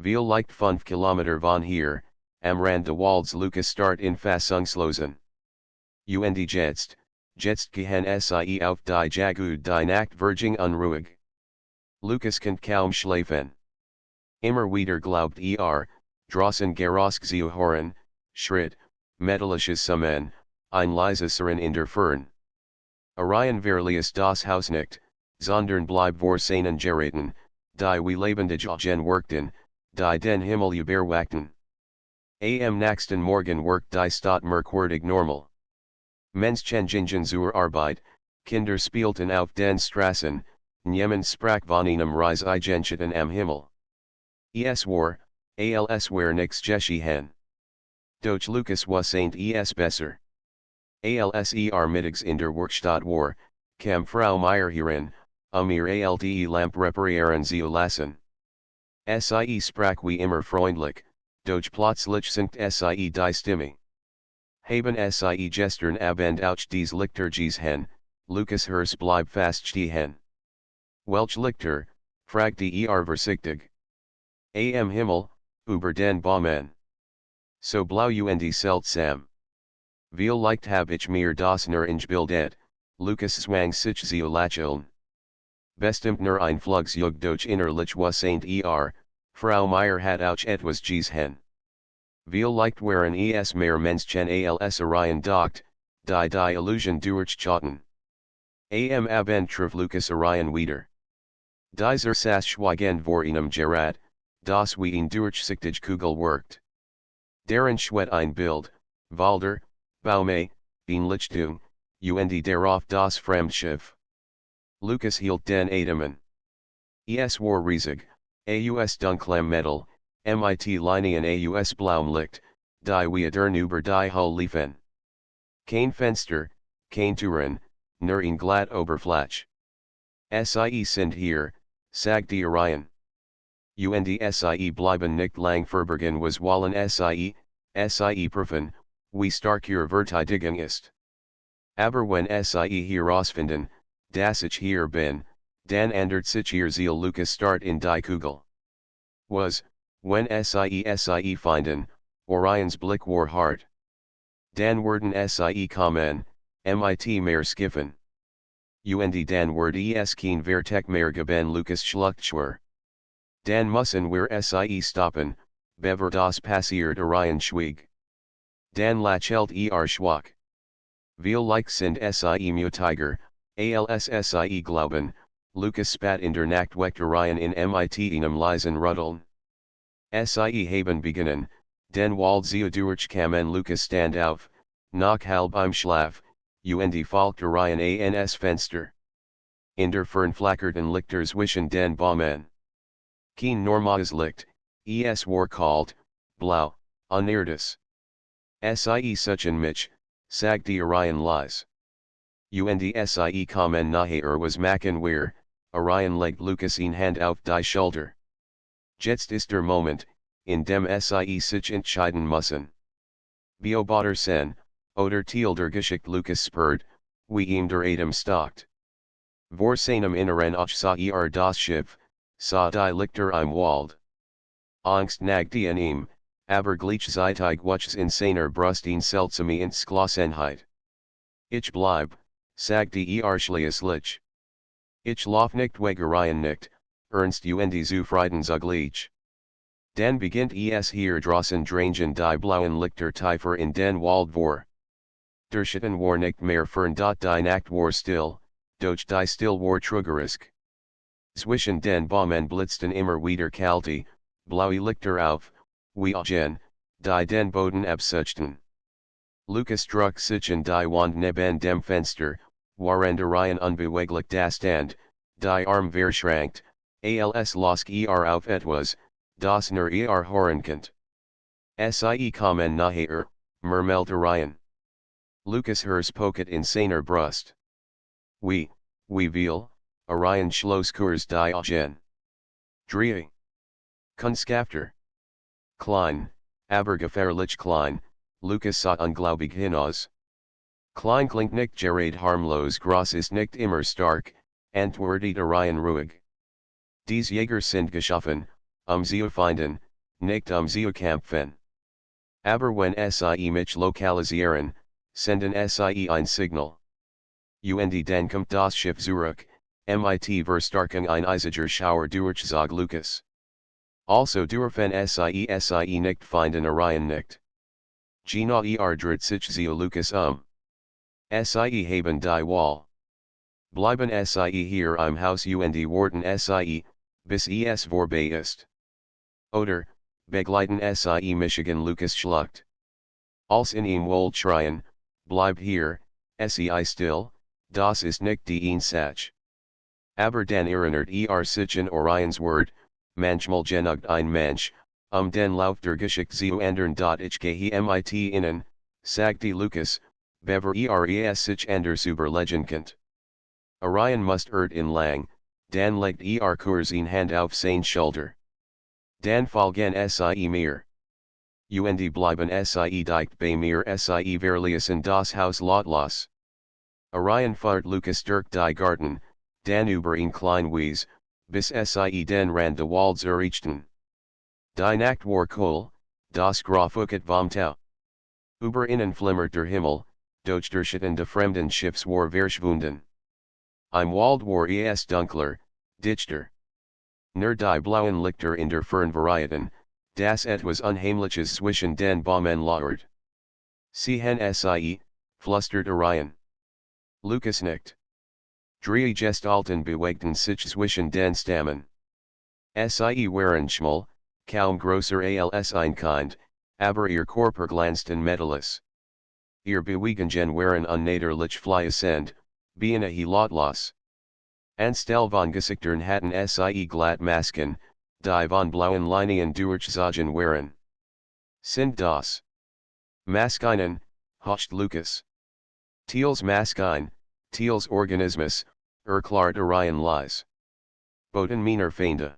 Vielleicht 5 Kilometer von hier, am Rand des Walds Lucas start in Fassungslosen. Und jetzt gehen sie auf die Jagd die Nacht verging unruhig. Lucas kann kaum schlafen. Immer wieder glaubt draußen Geräusch zu hören, Schritt, metallisches Summen, ein leises Surren in der Fern. Orion verlies das Haus nicht, sondern bleibt vor seinen Geräten, die wie lebendige Augen workten, die den Himmel überwachten. Am nächsten Morgen worked die Stadt merkwürdig normal. Menschen gingen zur Arbeit, Kinder spielten auf den Straßen, niemand sprach von einem Reiseigenschaften am Himmel. Es war, als wär nix geschehen. Doch Lucas was ain't besser. Als mittags in der Werkstatt war, kam Frau Meier herein, mir alte Lamp reparieren zu lassen. Sie sprach wie immer freundlich, doch plötzlich sinkt sie die Stimme. Haben sie gestern Abend auch dies Lichter gesehen, Lucas Hers bleib fast stehen. Welch Lichter, fragte vorsichtig. Am Himmel, über den Bäumen. So blau und seltsam. Vielleicht hab ich mir das nur eingebildet, Lucas zwang sich zu lächeln. Bestimmt nur ein Flugzeug doch innerlich was ain't Frau Meier hat auch etwas gesehen. Vielleicht waren es mehr Menschen als Orion dacht, die Illusion durchschauten. Am Abend traf Lucas Orion wieder. Dieser saß schweigend vor einem Gerät, das wie ein durchsichtige Kugel worked. Darin schwet ein Bild, Wälder, Bäume, ein Lichtung, und darauf das Fremdschiff. Lucas hielt den Atemen. Es war riesig, aus dunklem Metall, mit Linien aus blauem Licht, die wie Adern über die Hull liefen. Kein Fenster, kein Türen, nur ein glatt Oberfläche. Sie sind hier, sagte Orion. Und sie bleiben nicht lang verborgen was wollen sie prüfen, wie stark ihr Verteidigung ist. Aber wenn sie herausfinden, das ich hier bin, dann ändert sich ihr Ziel Lucas start in die Kugel. Was, wenn sie finden, Orions Blick war hart. Dan werden sie kommen, mit mehr skiffen. Und dan wird es kein Vertek mehr geben Lucas schlucht. Dan müssen wir sie stoppen, bever das passiert Orion schwieg. Dan lachelt schwach. Viel like sind sie mutiger, als sie glauben, Lucas spat in der Nacht wecht Orion in mit einem leisen Ruddeln. Sie haben beginnen, den Wald sie durchkamen Lucas stand auf, nach halbem Schlaf, und folgt Orion ans Fenster. In der Fern flackerten Lichter zwischen den Bäumen. Kein normales Licht, es war kalt, blau, unerdes. Sie suchen mich, sagte Orion leise. Und sie kommen nachher was machen wir, Orion legt Lucas in Hand auf die Schulter. Jetzt ist der Moment, in dem sie sich entscheiden müssen. Beobachter sen, oder Teil der Geschichte Lucas spurt, wie ihm der Atem stockt. Vor seinem Inneren sah das Schiff, sah die Lichter im Wald. Angst nagte an ihm, aber gleichzeitig wuchs in seiner Brust eine seltsame Entschlossenheit. Ich bleib, sagte schließlich. Ich lauf nicht weg Orion nicht, ernst und zufrieden zugleich. Dann beginnt es hier draußen drangen die blauen Lichter tiefer in den Wald vor. Der Schatten war nicht mehr fern die Nacht war still, doch die still war trügerisch. Zwischen den Bäumen blitzten immer wieder kalte, blaue Lichter auf, wie die den Boden absuchten. Lucas druck sich in die Wand neben dem Fenster, während Orion unbeweglich da stand, die Arm verschränkt, als losk auf etwas, das nur hören könnt. Sie kommen nachher, murmelt Orion. Lucas hers pocket in seiner Brust. Wie viel, Orion schloss kurz die Augen. Drei. Kunstskafter. Klein, aber gefährlich klein, Lucas sah unglaublich hinaus. Klein klingt nicht gerade harmlos, groß ist nicht immer stark, antwortet Orion ruhig. Dies Jäger sind geschaffen, zu finden, nicht zu kämpfen. Aber wenn sie mich lokalisieren, senden sie ein Signal. Und dann kommt das Schiff zurück, mit Verstärkung ein eisiger Schauer durchzog Lucas. Also dürfen sie nicht finden Orion nicht. Gina dreht sich zu Lucas Sie haben die Wahl. Bleiben sie hier im Haus und warten sie, bis es vorbei ist. Oder, begleiten sie Michigan Lucas schlucht. Als in ihm Wold schreien, bleib hier, sei still, das ist nicht die Einsache. Aber dann erinnert sich an Orions Wort, manchmal genug ein Mensch, den Lauf der Geschichte zu ändern. Ich gehe mit ihnen, sagte Lucas, bever sich anders überlegen könnt. Orion must in lang, dann legt kurz in Hand auf sein Schulter. Dan folgen sie mir. Und bleiben sie dicht bei mir sie verließen das Haus lautlos. Orion fahrt Lucas durch die Garten, dann über ein klein Wies, bis sie den Rand de Walds erreichten. Die Nacht war cool, das Grafuket vom Tau. Über ihnen flimmert der Himmel, doch der Schatten des fremden Schiffs war verschwunden. Im Wald war es dunkler, dichter. Nur die blauen Lichter in der Fern varieten, das etwas Unheimliches zwischen den Bäumen lauert. Sehen sie, flüstert Orion. Lucas nickt. Drei Gestalten bewegten sich zwischen den Stammen. Sie waren schmal, kaum größer als ein Kind, aber ihr Körper glänzten metallisch. Ihr Bewegungen waren unnatürlich fließend, beinahe lautlos. Anstelle von Gesichtern hatten sie glatt Masken, die von blauen Linien durchzogen waren. Sind das Maskinen, hocht Lucas. Teils Maskin, teils Organismus, erklärt Orion leise. Boten meiner Feinde.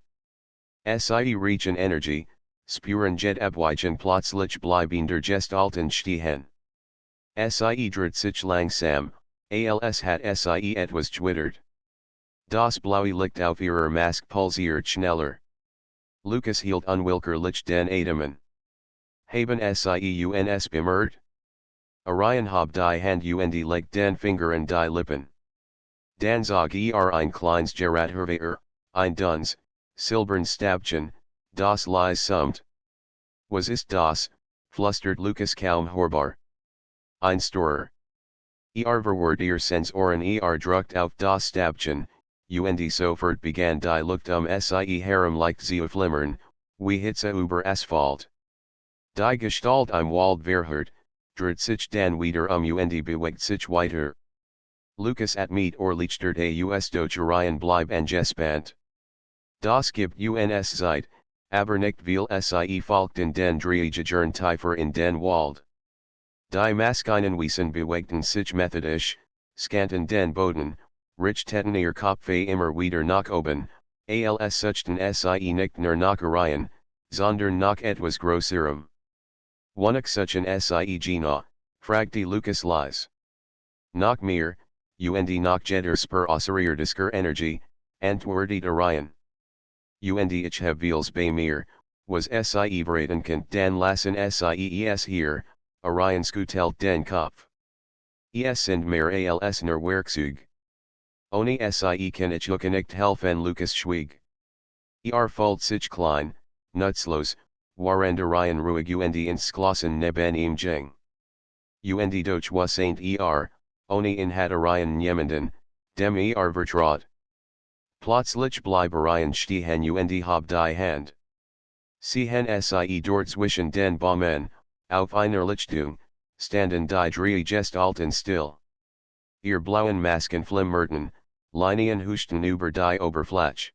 Sie riechen Energie, spüren jet abweichen plötzlich bleiben der Gestalten stehen. Sie dreht sich langsam, als hat sie etwas twittert. Das blaue Licht auf ihrer Mask pulsiert schneller. Lucas hielt unwillkürlich den Atemen. Haben Sieuns bemerkt? Orion hob die Hand und legt den Finger an die Lippen. Dan zog ein kleines Gerät ein duns, silbern Stabchen, das leise summt. Was ist das? Flüstert Lucas kaum hörbar. Ein Storer. Verwirrt Sensoren druckt auf das Stabchen, und sofort begann die Luft sie herum zu flimmern, wie Hitze über Asphalt. Die Gestalt im Wald verhört, dreht sich dann wieder und bewegt sich weiter. Lucas atmet lichtert aus durch Orion bleib angespannt. Das gibt uns Zeit, aber nicht viel sie folgten den Drehgejern tiefer in den Wald. Die Maschinen Wesen bewegten sich methodisch, scanten den Boden, richteten ihr Kopfe immer wieder nach oben, als suchten sie nicht nur nach Orion, sondern nach etwas Größerem. Wonach suchen sie genau, fragte Lucas leise. Nach mehr, und nach jetter außerirdischer Energie, antwortet Orion. Und ich habe vieles bei mir, was sie verraten könnt dann lassen sie hier, Orion skutelt den Kopf. Es sind mehr als nur Werkzeuge. Ohne sie kann ich nicht helfen Lucas schwieg. Fühlt sich klein, nutzlos, während Orion ruhig und ins Klassen neben ihm ging. Und doch was ain't ohne ihn hat Orion niemanden, dem vertraut. Plötzlich bleib Orion stehen und hob die Hand. Sehen sie dort zwischen den Bäumen, auf einer Lichtung, standen die drei Gestalten still. Ihr blauen Masken flimmerten, Linien huschten über die Oberfläche.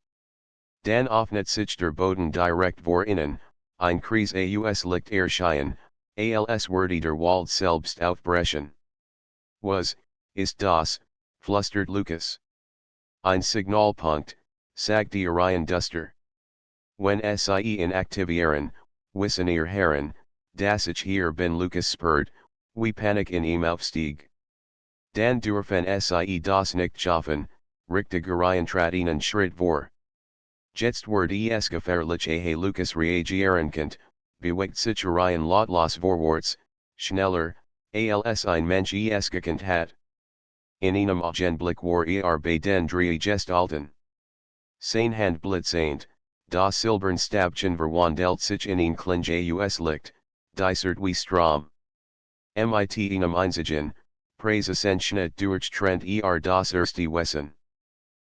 Dann öffnet sich der Boden direkt vor ihnen, ein Kreis aus Licht erschien, als würde der Wald selbst aufbrechen. Was, ist das, flüstert Lucas. Ein Signalpunkt, sagte Orion duster. Wenn sie in aktivieren, wissen ihr Herren, dass ich hier bin Lucas spurt, wie Panik in ihm aufstieg. Dan dürfen sie das nicht schaffen, richtig Orion trat einen Schritt vor. Jetzt wird es gefährlich Lucas reagieren könnt, bewegt sich Orion lautlos vorwärts, schneller, als ein Mensch es gekannt hat. In einem Augenblick war bei den drei Gestalten. Sein Hand blitzend, das silbern Stabchen verwandelt sich in ein kleines Licht, dysert wie Strom. Mit einem einzigen, Präsensschnitt durchtrennt das erste Wesen.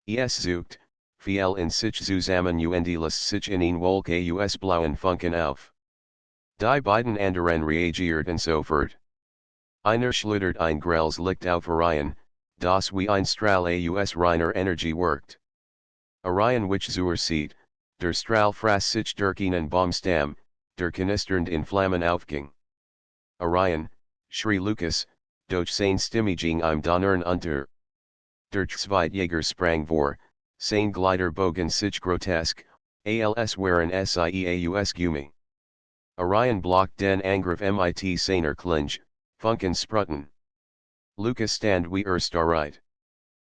Es sucht, fiel in sich zusammen und lässt sich in ein Wolke aus blauen Funken auf. Die beiden anderen reagierten sofort. Einer schlittert ein grelles Licht auf Orion, das wie ein Strahl aus reiner Energie wirkt. Orion which zur sieht, der Strahl fraß sich durch einen Baumstamm, der knisternd in Flammen aufging. Orion, schrie Lucas, durch sein Stimmiging im Donnern unter. Der Zweitjäger sprang vor, sein Glider bogen sich grotesk, als waren sie aus Gummi. Orion blocked den Angriff mit seiner Klinge, Funken sprutten. Lucas stand wie starreit.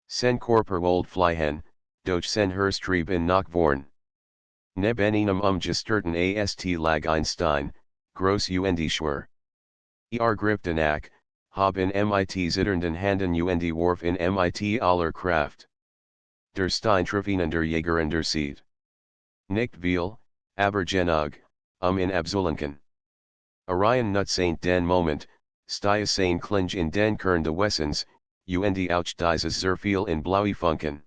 Sen Körper wold fliehen, doch sen Herstreben nach vorn. Neben einem gesterten ast lag Einstein, groß und schwer. Griffte nach, hob in mit zitternden Handen und warf in mit aller Kraft. Der Stein traf ihn der Jäger der Seed. Nicht viel, aber genug, in Abzulenken. Orion nutsaint den Moment, stie sein Klinge in den Kern de Wessens, und auch dieses viel in blaue Funken.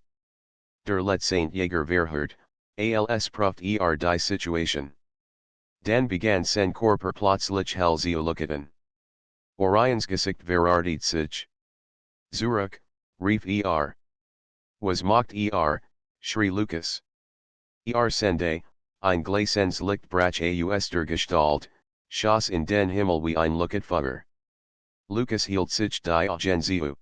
Der letzte Jäger verhört, als prüft die Situation. Dann begann sein Körper plötzlich hell zu leuchten. Orions Gesicht verartet sich. Zurück, rief Was macht schrie Lucas. Sende, ein Glasens Lichtbrach aus der Gestalt, schoss in den Himmel wie ein Luftfeuer. Lucas hielt sich die Augen zu.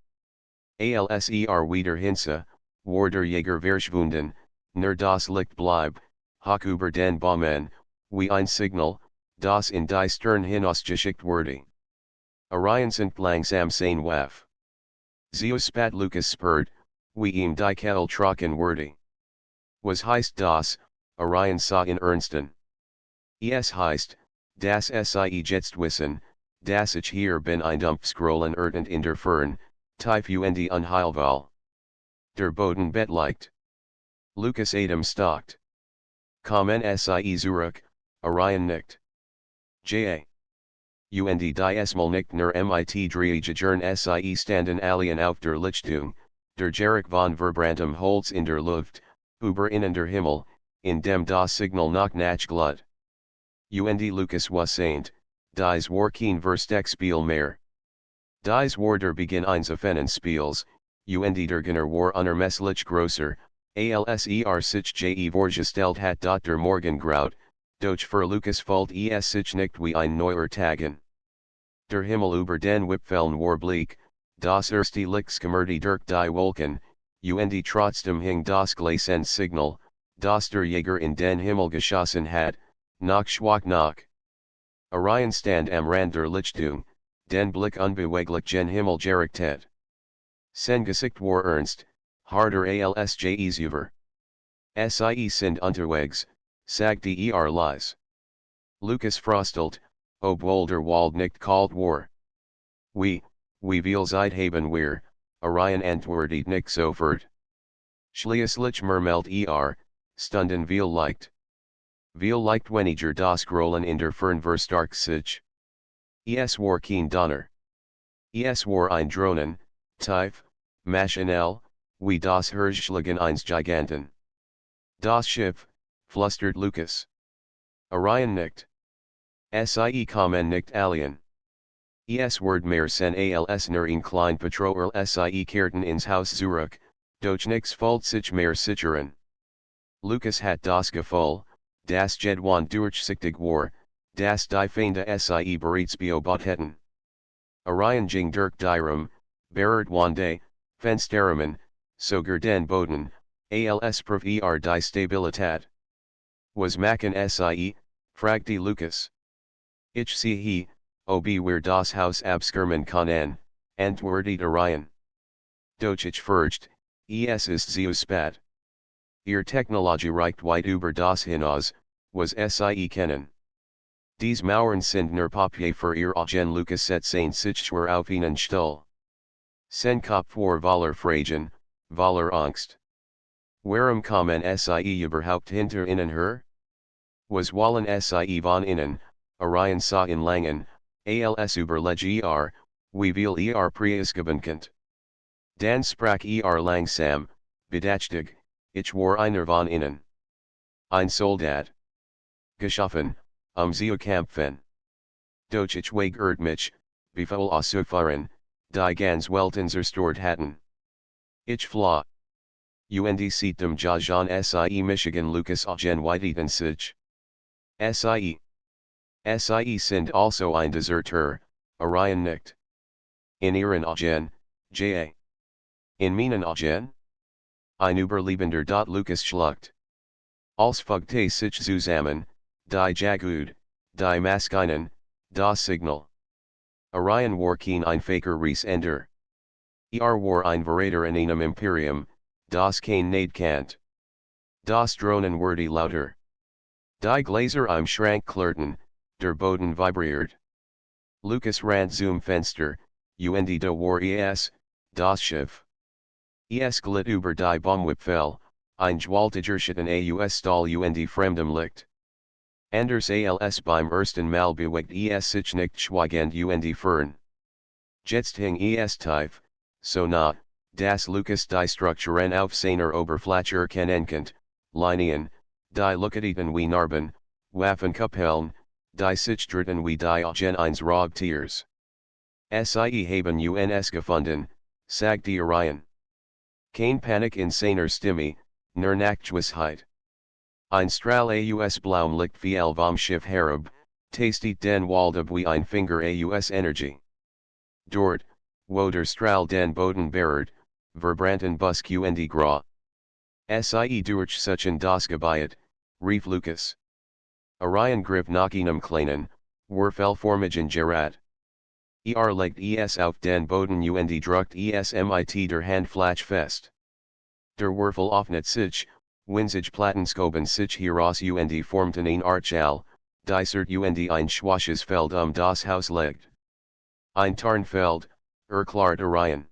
Als wieder hinse, war der Jäger verschwunden, nur das Licht blieb, hoch über den Bäumen, wie ein Signal, das in die Stern hinausgeschickt wurde. Orion sind langsam sein Waf. Spat Lucas spurt, Wie ihm die Kettel trocken wurde. Was heißt das, Orion sah in Ernsten. Es heißt, das Sie jetzt wissen, dass ich hier bin ein Dumpfscrollen und in der Fern, tief und unheilvoll. Der Boden bettleicht. Lucas Adam stalkt. Kommen Sie zurück, Orion nickt. Ja. Und die Mal nicht nur mit Dreijagern Sie standen alien auf der Lichtung, der Jarek von Verbrandtem Holz in der Luft, über in der Himmel, in dem das Signal noch nach glut. Und Lucas was saint, dies war kein Versteckspiel mehr. Dies war der Beginn eines Offenenspiels, und der Genner war unermesslich grosser, als sich je vorgestellt hat der Morgengraut, doch für Lucas fällt es sich nicht wie ein neuer Tagen. Der Himmel über den Wipfeln war bleak, das erste Licht schimmerte durch die Wolken, und trotzdem hing das Gleißende Signal, das der Jäger in den Himmel geschossen hat, noch schwach noch. Orion stand am Rand der Lichtung, den Blick unbeweglich gen Himmel gerichtet. Sein Gesicht war ernst, harder als je über. Sie sind unterwegs, sagte leise. Lucas frostelt, obwohl der Wald nicht kalt war. Wie viel Zeit haben wir, Orion antwortet nicht sofort. Schließlich murmelt Stunden viel leicht. Viel leicht weniger das Grollen in der Fern verstärkt sich. Es war kein Donner. Es war ein Drohnen, tief, maschinell, wie das Herzschlagen eines Giganten. Das Schiff, flüstert Lucas. Orion nickt. Sie kommen nicht alien. Es wird mehr sen als nur ein klein Patrol Sie kehrten ins Haus zurück, doch nichts folgt sich mehr sichern. Lucas hat das Gefühl, das Jedwan durchsichtig war, das die Feinde Sie bereits beobachtet hätten. Orion ging durch die Raum, berät Wande, Fensterrahmen, sogar den Boden, als prüf die Stabilität. Was machen Sie, fragte Lucas. Ich sehe, ob wir das Haus abskirmen können, antwortet Orion. Doch ich fürcht, es ist zu spät. Ihr Technologie reicht weit über das hinaus, was Sie kennen. Dies Mauern sind nur Papier für ihr Augen Lucas setzte sich schwer auf einen Stuhl. Sen Kopf vor voller Fragen, voller Angst. Warum kommen Sie überhaupt hinter Ihnen her? Was wollen Sie von Ihnen, Orion sah in Langen, als überlege wie viel preisgeben könnt. Dan sprach langsam, bedächtig, ich war einer von Ihnen. Ein Soldat. Geschaffen, zu kämpfen. Doch ich weigert mich, befehl auszufahren, die ganz Welten zerstört hatten. Ich floh. Und sietem Jajan Sie Michigan Lucas Augen weiteten sich. Sie sind also ein Deserteur, Orion nickt. In Ihren Augen, ja. In meinen Augen? Ein Überlebender. Lucas schluckt. Als folgte sich zusammen, die Jagud, die Maskinen, das Signal. Orion war kein einfacher Reisender. War ein Verräter in einem Imperium, das kein Nade kannt. Das Drohnen wurde lauter. Die Gläser im Schrank klirrten, der Boden vibriert. Lucas rannt zum Fenster, und da war das Schiff. Es glitt über die Baumwipfel, ein gewaltiger Schatten aus Stahl und fremdem Licht. Anders als beim ersten Mal bewegt sich nicht schweigend und fern. Jetzt hing es tief, so nah, dass Lucas die Strukturen auf seiner Oberfläche erkennen konnte, Linien, die Lokalitäten wie Narben, Waffenkapellen, die sich dritten wie die Augen eines Raubtiers. Sie haben uns gefunden, sagte Orion. Kein Panik in seiner Stimme, nur Nachgiebigkeit. Ein Strahl aus blauem Licht fiel vom Schiff herab, tastet den Wald ab wie ein Finger aus Energie. Dort, wo der Strahl den Boden berührt, verbrannten Busk und Grau. Sie durchsuchen das Gebiet, rief Lucas. Orion griff nach einem kleinen, Würfelformigen Gerät. Legt es auf den Boden und drückt es mit der Handfläche fest. Der Würfel öffnet sich, wenn sich Plattenskoben sich heraus und formten ein Archal, dysert und ein schwaches Feld das Haus legt. Ein Tarnfeld, erklärt Orion.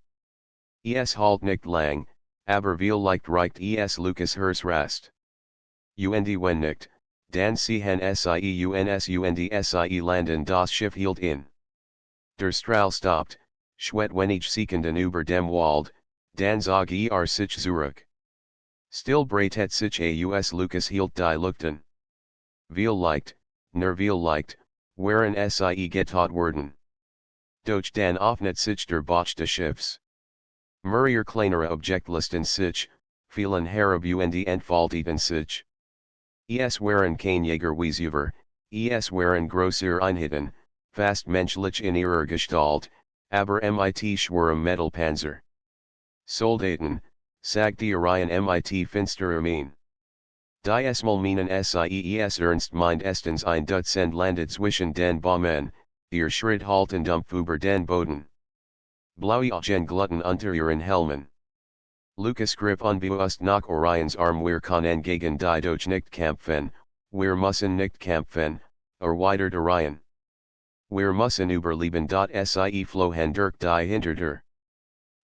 Es halt nicht lang, aber vielleicht reicht Lucas Hers Rast. Und wenn nicht, dann sehen sie sie landen das Schiff hielt in. Der Strahl stoppt, schwet wenige Sekunden über dem Wald, dann zog sich zurück. Still breitet sich aus Lucas hielt die Luchten. Vielleicht, nur vielleicht, waren sie getot worden. Doch dann öffnet sich der Bauch des Schiffs. Mehrere kleinere Objektlisten sich, vielen herab und entfalteten sich. Es waren kein Jägerweißüber, es waren größere Einheiten, fast menschlich in ihrer Gestalt, aber mit schwerem Metallpanzer. Soldaten, sagte Orion mit finsterer Mien. Die meinen sie ernst meint estens ein Dutzend landet zwischen den Bäumen, ihr Schritt halten dumpf über den Boden. Blaue Augen gluten unter ihren Helmen. Lucas griff unbewusst nach Orions Arm wir können gegen die Doch nicht kämpfen, wir müssen nicht kämpfen, erweitert Orion. Wir müssen überleben. Sie flohen durch die Hintertür.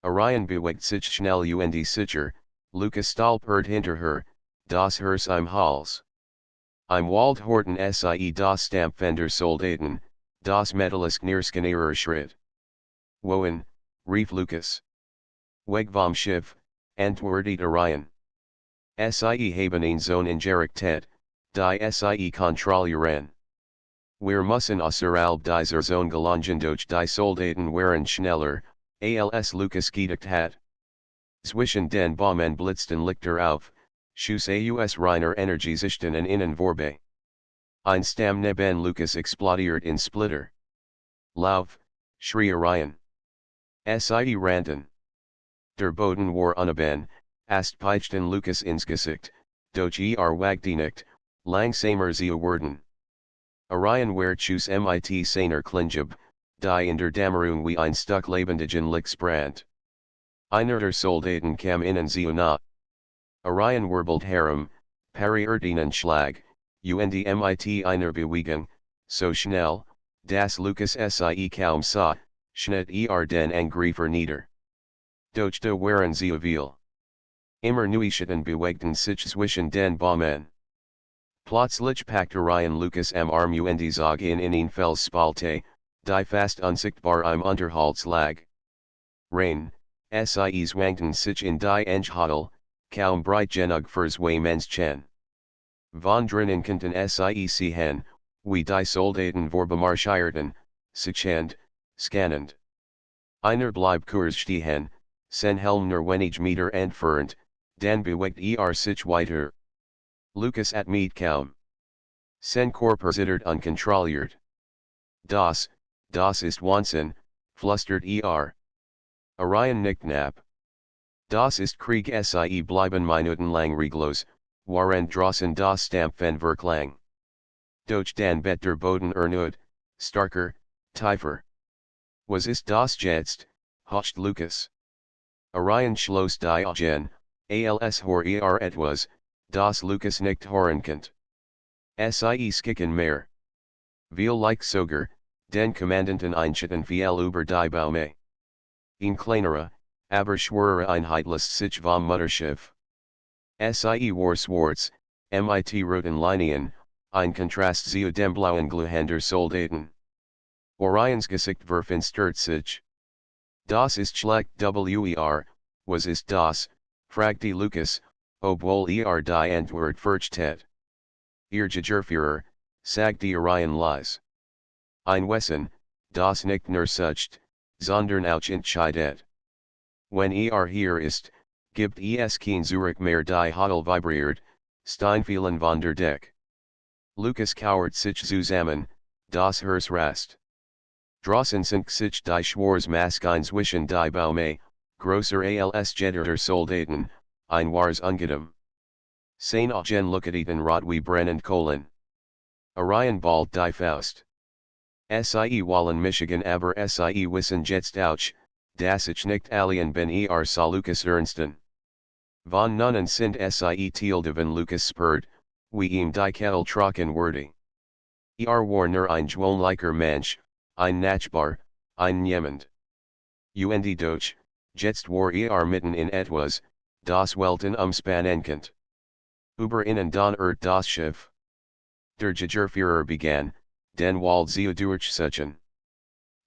Orion bewegt sich schnell und sicher, Lucas stolpert hinterher, das Herz im Hals. Im Wald horten sie das Stampfen der Soldaten, das metallisch Knirsken ihrer Schritt. Wohin, rief Lucas. Weg vom Schiff, antwortet Orion. Sie haben eine Zone ingerichtet, die sie kontrollieren. Wir müssen außerhalb dieser Zone gelangen. Doch die Soldaten waren schneller, als Lucas gedacht hat. Zwischen den Bäumen blitzten Lichter auf, Schuss aus reiner Energie sichten innen vorbei. Ein Stamm neben Lucas explodiert in Splitter. Lauf, schrie Orion. Sie rannten. Der Boden war uneben, peitschten Lucas ins Gesicht, doch wagte nicht, langsamer sie werden. Orion war Schuss mit seiner Klinge, die in der Dämmerung wie ein Stück lebendigen Lichts brannt. Einer der Soldaten kam innen sie nah. Orion wirbelt herum, pariert einen Schlag, und mit einer Bewegung, so schnell, dass Lucas sie kaum sah, schnitt den Angreifer nieder. Doch da waren sie viel. Immer Neuigkeiten bewegten sich zwischen den Bäumen. Plötzlich packt Orion Lucas Arm und zog in einen Felsspalte, die fast unsichtbar im Unterholz lag. Rain, sie zwankten sich in die Enghuddel, kaum breit genug fürs Menschen. Von drinnen konnten sie sehen, wie die Soldaten vorbemarschierten, sichend, scannend. Einer blieb kurz stehen, sen Helm nur wenige Meter entfernt, dann bewegt sich weiter. Lucas mit kaum. Sen Körper zittert unkontrolliert. Das ist Wahnsinn, flüstert Orion nickt knapp. Das ist Krieg. Sie bleiben minutenlang reglos, waren draußen das Stampfen verklang. Doch dann bet der Boden erneut, starker, tiefer. Was ist das jetzt, hocht Lucas. Orion schloss die Augen, als hor etwas, das Lucas nicht hören konnte. Sie skicken mehr. Vielleicht sogar, den Kommandanten einschätzen viel über die Baume. Ein kleinerer, aber schwerer Einheit lässt sich vom Mutterschiff. Sie war schwarz, mit roten Linien, ein Kontrast zu dem blauen Glühen der Soldaten. Orions Gesicht verfinstert sich. Das ist schlecht. Was ist das, fragte Lucas, obwohl die Antwort fürchtet. Ihr Jägerführer, sagte Orion leise. Ein Wesen, das nicht nur sucht, sondern auch entscheidet. Wenn hier ist, gibt es kein Zurück mehr. Die Huddle vibriert, Steinfielen von der Deck. Lucas kauert sich zusammen, das Herz rast. Draußen sind sich die Schwarzmasken zwischen die Baume, größer als Jetter Soldaten, ein wahres Ungetüm. Sein Augen leuchteten rot wie brennend Kohlen. Orion ballt die Faust. Sie wollen Michigan aber sie wissen jetzt auch, dass ich nicht allen bin. Sah Lucas ernsten. Von Nunnen sind sie tilde van Lucas spurt, wie ihm die Kettel trocken wurde. War nur ein gewöhnlicher Mensch, ein Nachbar, ein Niemand. Und doch, jetzt war mitten in etwas, das Welten umspannend. Über ihnen dann das Schiff. Der Jägerführer begann, den Wald zu durchsuchen.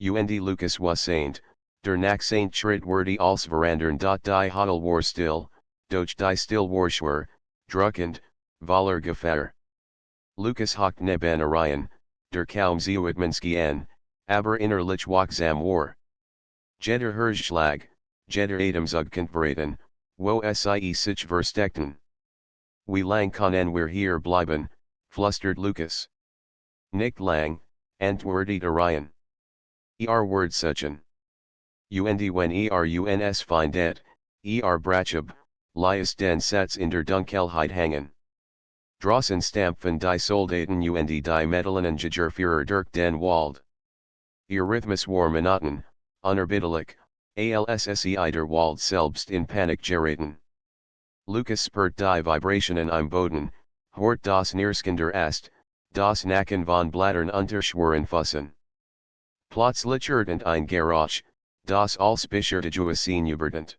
Und Lucas was saint, der nach Saint Schritt wurde als verandern die Hodel war still, doch die still war schwer, druckend, voller Gefahr. Lucas hockte neben Orion, der kaum Zuitmanski aber innerlich wachsam war. Jeder Herzschlag, jeder Atemzug verraten, wo sie sich versteckten. Wie lang können wir hier bleiben, flüstert Lucas. Nicht lang, antwortet Orion. Word suchen. Und wenn uns findet, brachab, lies den Satz in der Dunkelheit hängen. Draußen stampfen die Soldaten und die Metallenen Jägerführer durch den Wald. Rhythmus war monoton, unerbittlich, alssi der Wald selbst in Panik geraten. Lucas spürt die Vibrationen im Boden, hört das Nirskender Ast, das Nacken von Blattern unterschweren Fussen. Plötzlich und ein Geräusch, das als Beschäftigungssin überdent.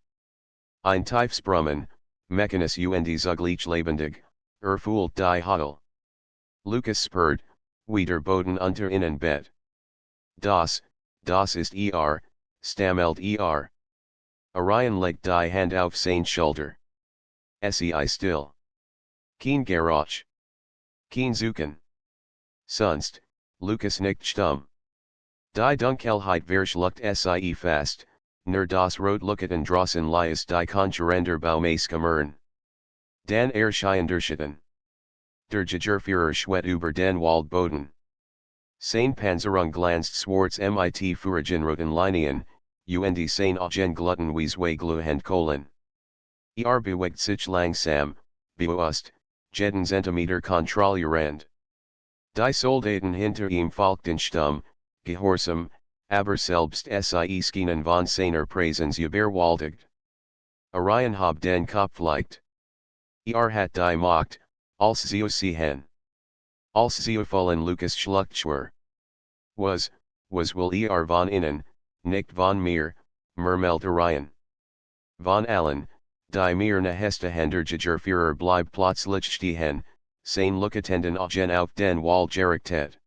Ein Tiefsbrummen, Mechanis und zugleich lebendig, fühlt die Hodel. Lucas spürt, wie der Boden unter ihnen Bett. Das ist stammelt Orion legt die Hand auf sein Schulter. Sei still. Kein Geräusch. Kein Zucken. Sonst, Lucas nicht stumm. Die Dunkelheit verschluckt sie fast, nur das Rotlichten draußen lies die konkurrenter Baumaßkammern. Dann erscheinen der Schatten. Der Jägerführer schwett über den Waldboden. Sein Panzerung glanzt schwarz mit Führergenroten Linien, und sein Augen gluten wie zwei glühend Kohlen. Bewegt sich langsam, bewusst, jeden Zentimeter kontrollierend. Die Soldaten hinter ihm folgten stumm, gehorsam, aber selbst sie schienen von seiner Präsenz überwältigt. Orion hab den Kopf leicht. Hat die Macht, als sie sehen. Als sie fallen Lucas schluckt schwer. Was will von innen, nicht von mir, murmelt Orion. Von allen, die mir nahestehen der Jägerführer bleibt plötzlich stehen, sein Lookatenden Augen auf den Wald gerichtet.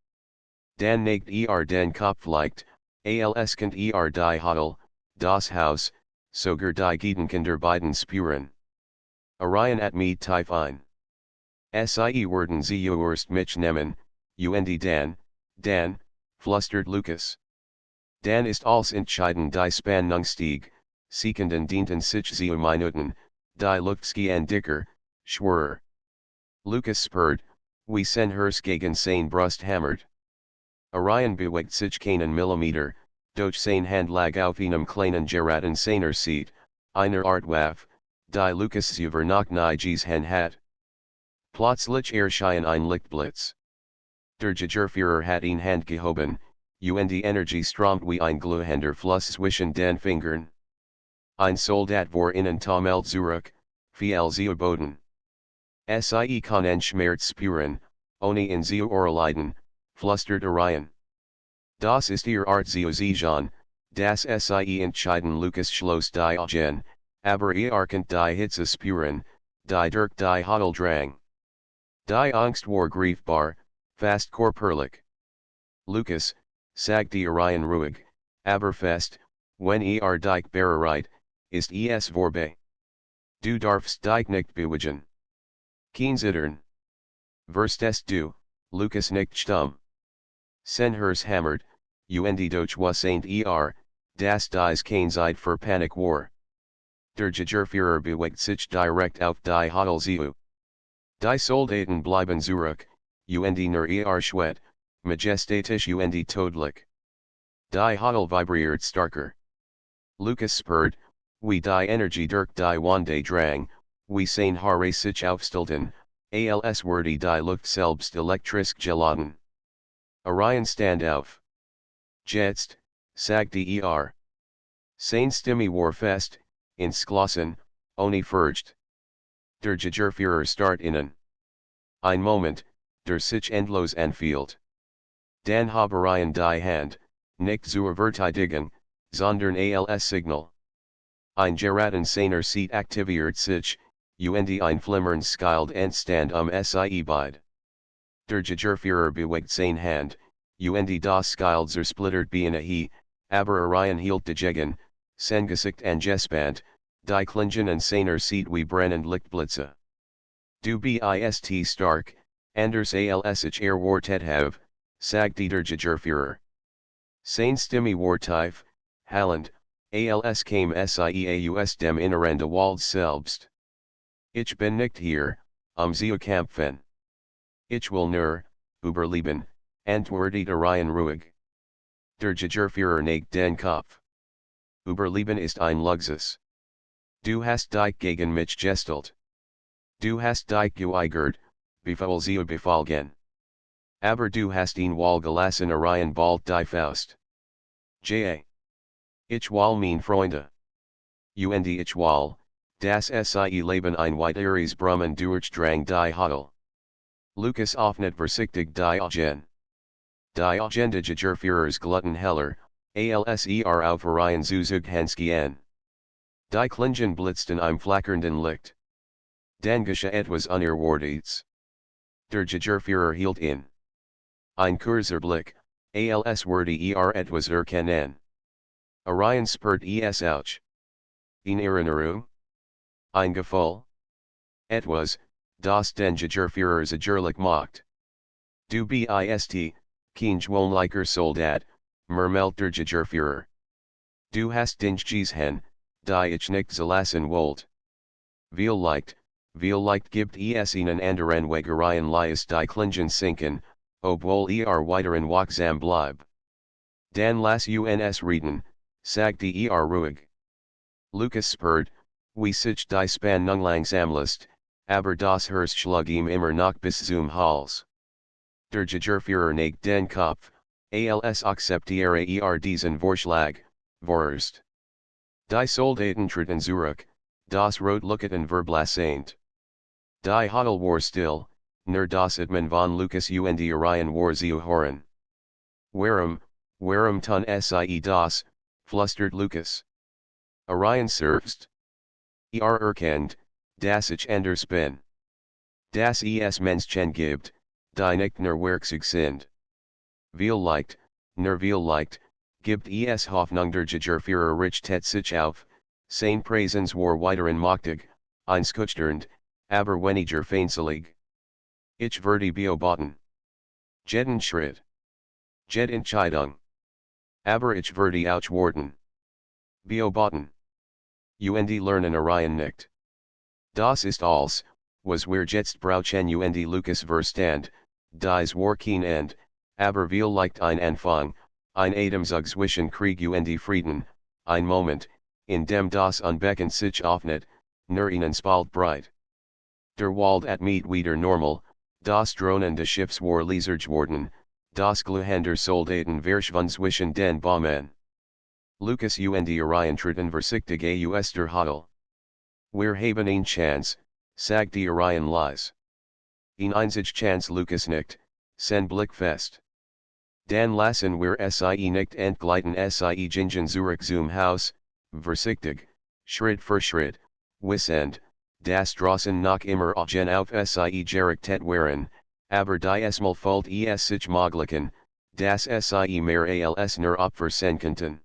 Dan neigt den Kopf leicht, als könnt die Hodel, das Haus, sogar die Gedanken beiden spüren. Orion at me tief ein. Sie werden sie erst mich nehmen, und Dan, flüstert Lucas. Dan ist als entscheidend die Spannungsstieg, Sekunden dienten sich zu Minuten, die Luft gehen dicker, schwerer. Lucas spürt, wie sein Herz gegen sein Brust hammert. Orion bewegt sich keinen Millimeter, doch sein Hand lag auf einem kleinen Geraten seiner Seat, einer Art Waffe, die Lucas über noch nie gesehen hat. Plötzlich erschien ein Lichtblitz. Der Jägerführer hat ihn Hand gehoben, und die Energie strömt wie ein glühender Fluss zwischen den Fingern. Ein Soldat war innen taumelt zurück, fiel zu Boden. Sie können Schmerz spüren, ohne ihn zu erleiden, flüstert Orion. Das ist Art zu sehen, das sie entscheiden Lucas schloss die Augen, aber könnt die Hitze spüren, die durch die Hodel drang. Die Angst war greifbar, fast körperlich. Lucas, sagte Orion ruhig, aber fest, wenn dich bereit, ist es vorbei. Du darfst dich nicht bewegen. Kein Zittern. Verstehst du, Lucas nicht stumm. Sein Herz hammert, und doch was das dies keine Zeit für Panik war. Der Jägerführer bewegt sich direkt auf die Hodel zu. Die Soldaten bleiben zurück, und nur schwett, majestatisch und todlich. Die Hodel vibriert starker. Lucas spürt, wie die Energie durch die Wande drang, wie sein Haare sich aufstellten, als wurde die Luft selbst elektrisch geladen. Orion stand auf. Jetzt, sagte Seine Stimme war fest, ins Glossen, ohne Furcht. Der Gegerführer start innen. Ein Moment, der sich endlos anfühlt. Dan habe Orion die Hand, nicht zur Verteidigung, sondern als Signal. Ein geraden seiner Seat aktiviert sich, und ein flimmern skilled Endstand sie beid. Der Gegerführer bewegt seine Hand, und das skilled zersplittert beinahe, aber Orion hielt dagegen, sein Gesicht angespannt, die Klingen an seiner Seat wie brennend Lichtblitze. Du bist stark, anders als ich erwartet habe, sagte der Gegerführer. Seine Stimme war tief, hallend, als käme sie aus dem Inneren der Wald selbst. Ich bin nicht hier, zu kämpfen. Ich will nur, überleben, antwortet Orion ruhig. Der Gegerführer neigt den Kopf. Überleben ist ein Luxus. Du hast dich gegen mich gestellt. Du hast dich geweigert, Befehl zu befolgen. Aber du hast ihn wohl gelassen Orion bald die Faust. Ich will mein Freunde. Und ich will, das sie Leben ein weiteres Brummen durchdrang die Hodel. Lucas öffnet vorsichtig die Augen. Die Augen des Gegerführers gluten heller, als auf Orion zuzugehen. Die Klingen blitzten im flackernden Licht. Dann geschah etwas Unerwartetes. Der Gegerführer hielt in. Ein kurzer Blick, als würde etwas erkennen. Orion spurt es aus. In Erinnerung? Ein Gefühl? Etwas, das den Gegerführer sicherlich macht. Du bist kein gewöhnlicher Soldat, murmelt der Gegerführer. Du hast Dinge gesehen, die ich nicht zulassen wollte. Vielleicht gibt es einen anderen Weg Orion lässt die Klingen sinken, obwohl weiteren wachsam bleib. Dan lass uns reden, sagte ruhig. Lucas spurt, wie sich die Spannung langsamlust, aber das Herz schlug ihm immer noch bis zum Hals. Der Gegerführer neigt den Kopf, als akzeptiere diesen Vorschlag, vorerst. Die Soldaten treten zurück, das Rot Lucketen verblassaint. Die Hodel war still, nur das Atmen von Lucas und Orion war zu hören. Warum tun sie das, flüstert Lucas. Orion selbst. Erkennt, dass ich anders bin. Das es Menschen gibt, die nicht nur werkzeuge sind. Vielleicht, gibt es Hoffnung der Gegerführer richtet sich auf, seine Präsenz war weiteren machtig, einschüchternd, aber weniger feindselig. Ich werde beobachten. Jeden Schritt. Jede Entscheidung. Aber ich werde auch warten. Beobachten. Und lernen Orion nicht. Das ist alles, was wir jetzt brauchen und Lucas Verstand, dies war kein End, aber vielleicht ein Anfang, ein Atemzug zwischen Krieg und Frieden, ein Moment, in dem das Unbecken sich öffnet, nur ihnen spalt breit. Der Wald atmet wieder normal, das Drohnen des Schiffs war leiser geworden, das Glühen der Soldaten verschwand zwischen den Bäumen. Lucas und Orion treten vorsichtig aus der Hodel. Wir haben eine Chance, sagte Orion leise. Eine einzige Chance Lucas nickt, sein Blick fest. Dan lassen wir sie nicht entgleiten sie gingen zurück zum Haus, vorsichtig, Schritt für Schritt, wissend, das draußen noch immer Augen auf sie gerichtet waren, aber diesmal folgt es sich möglichen, dass sie mehr als nur Opfer sein könnten.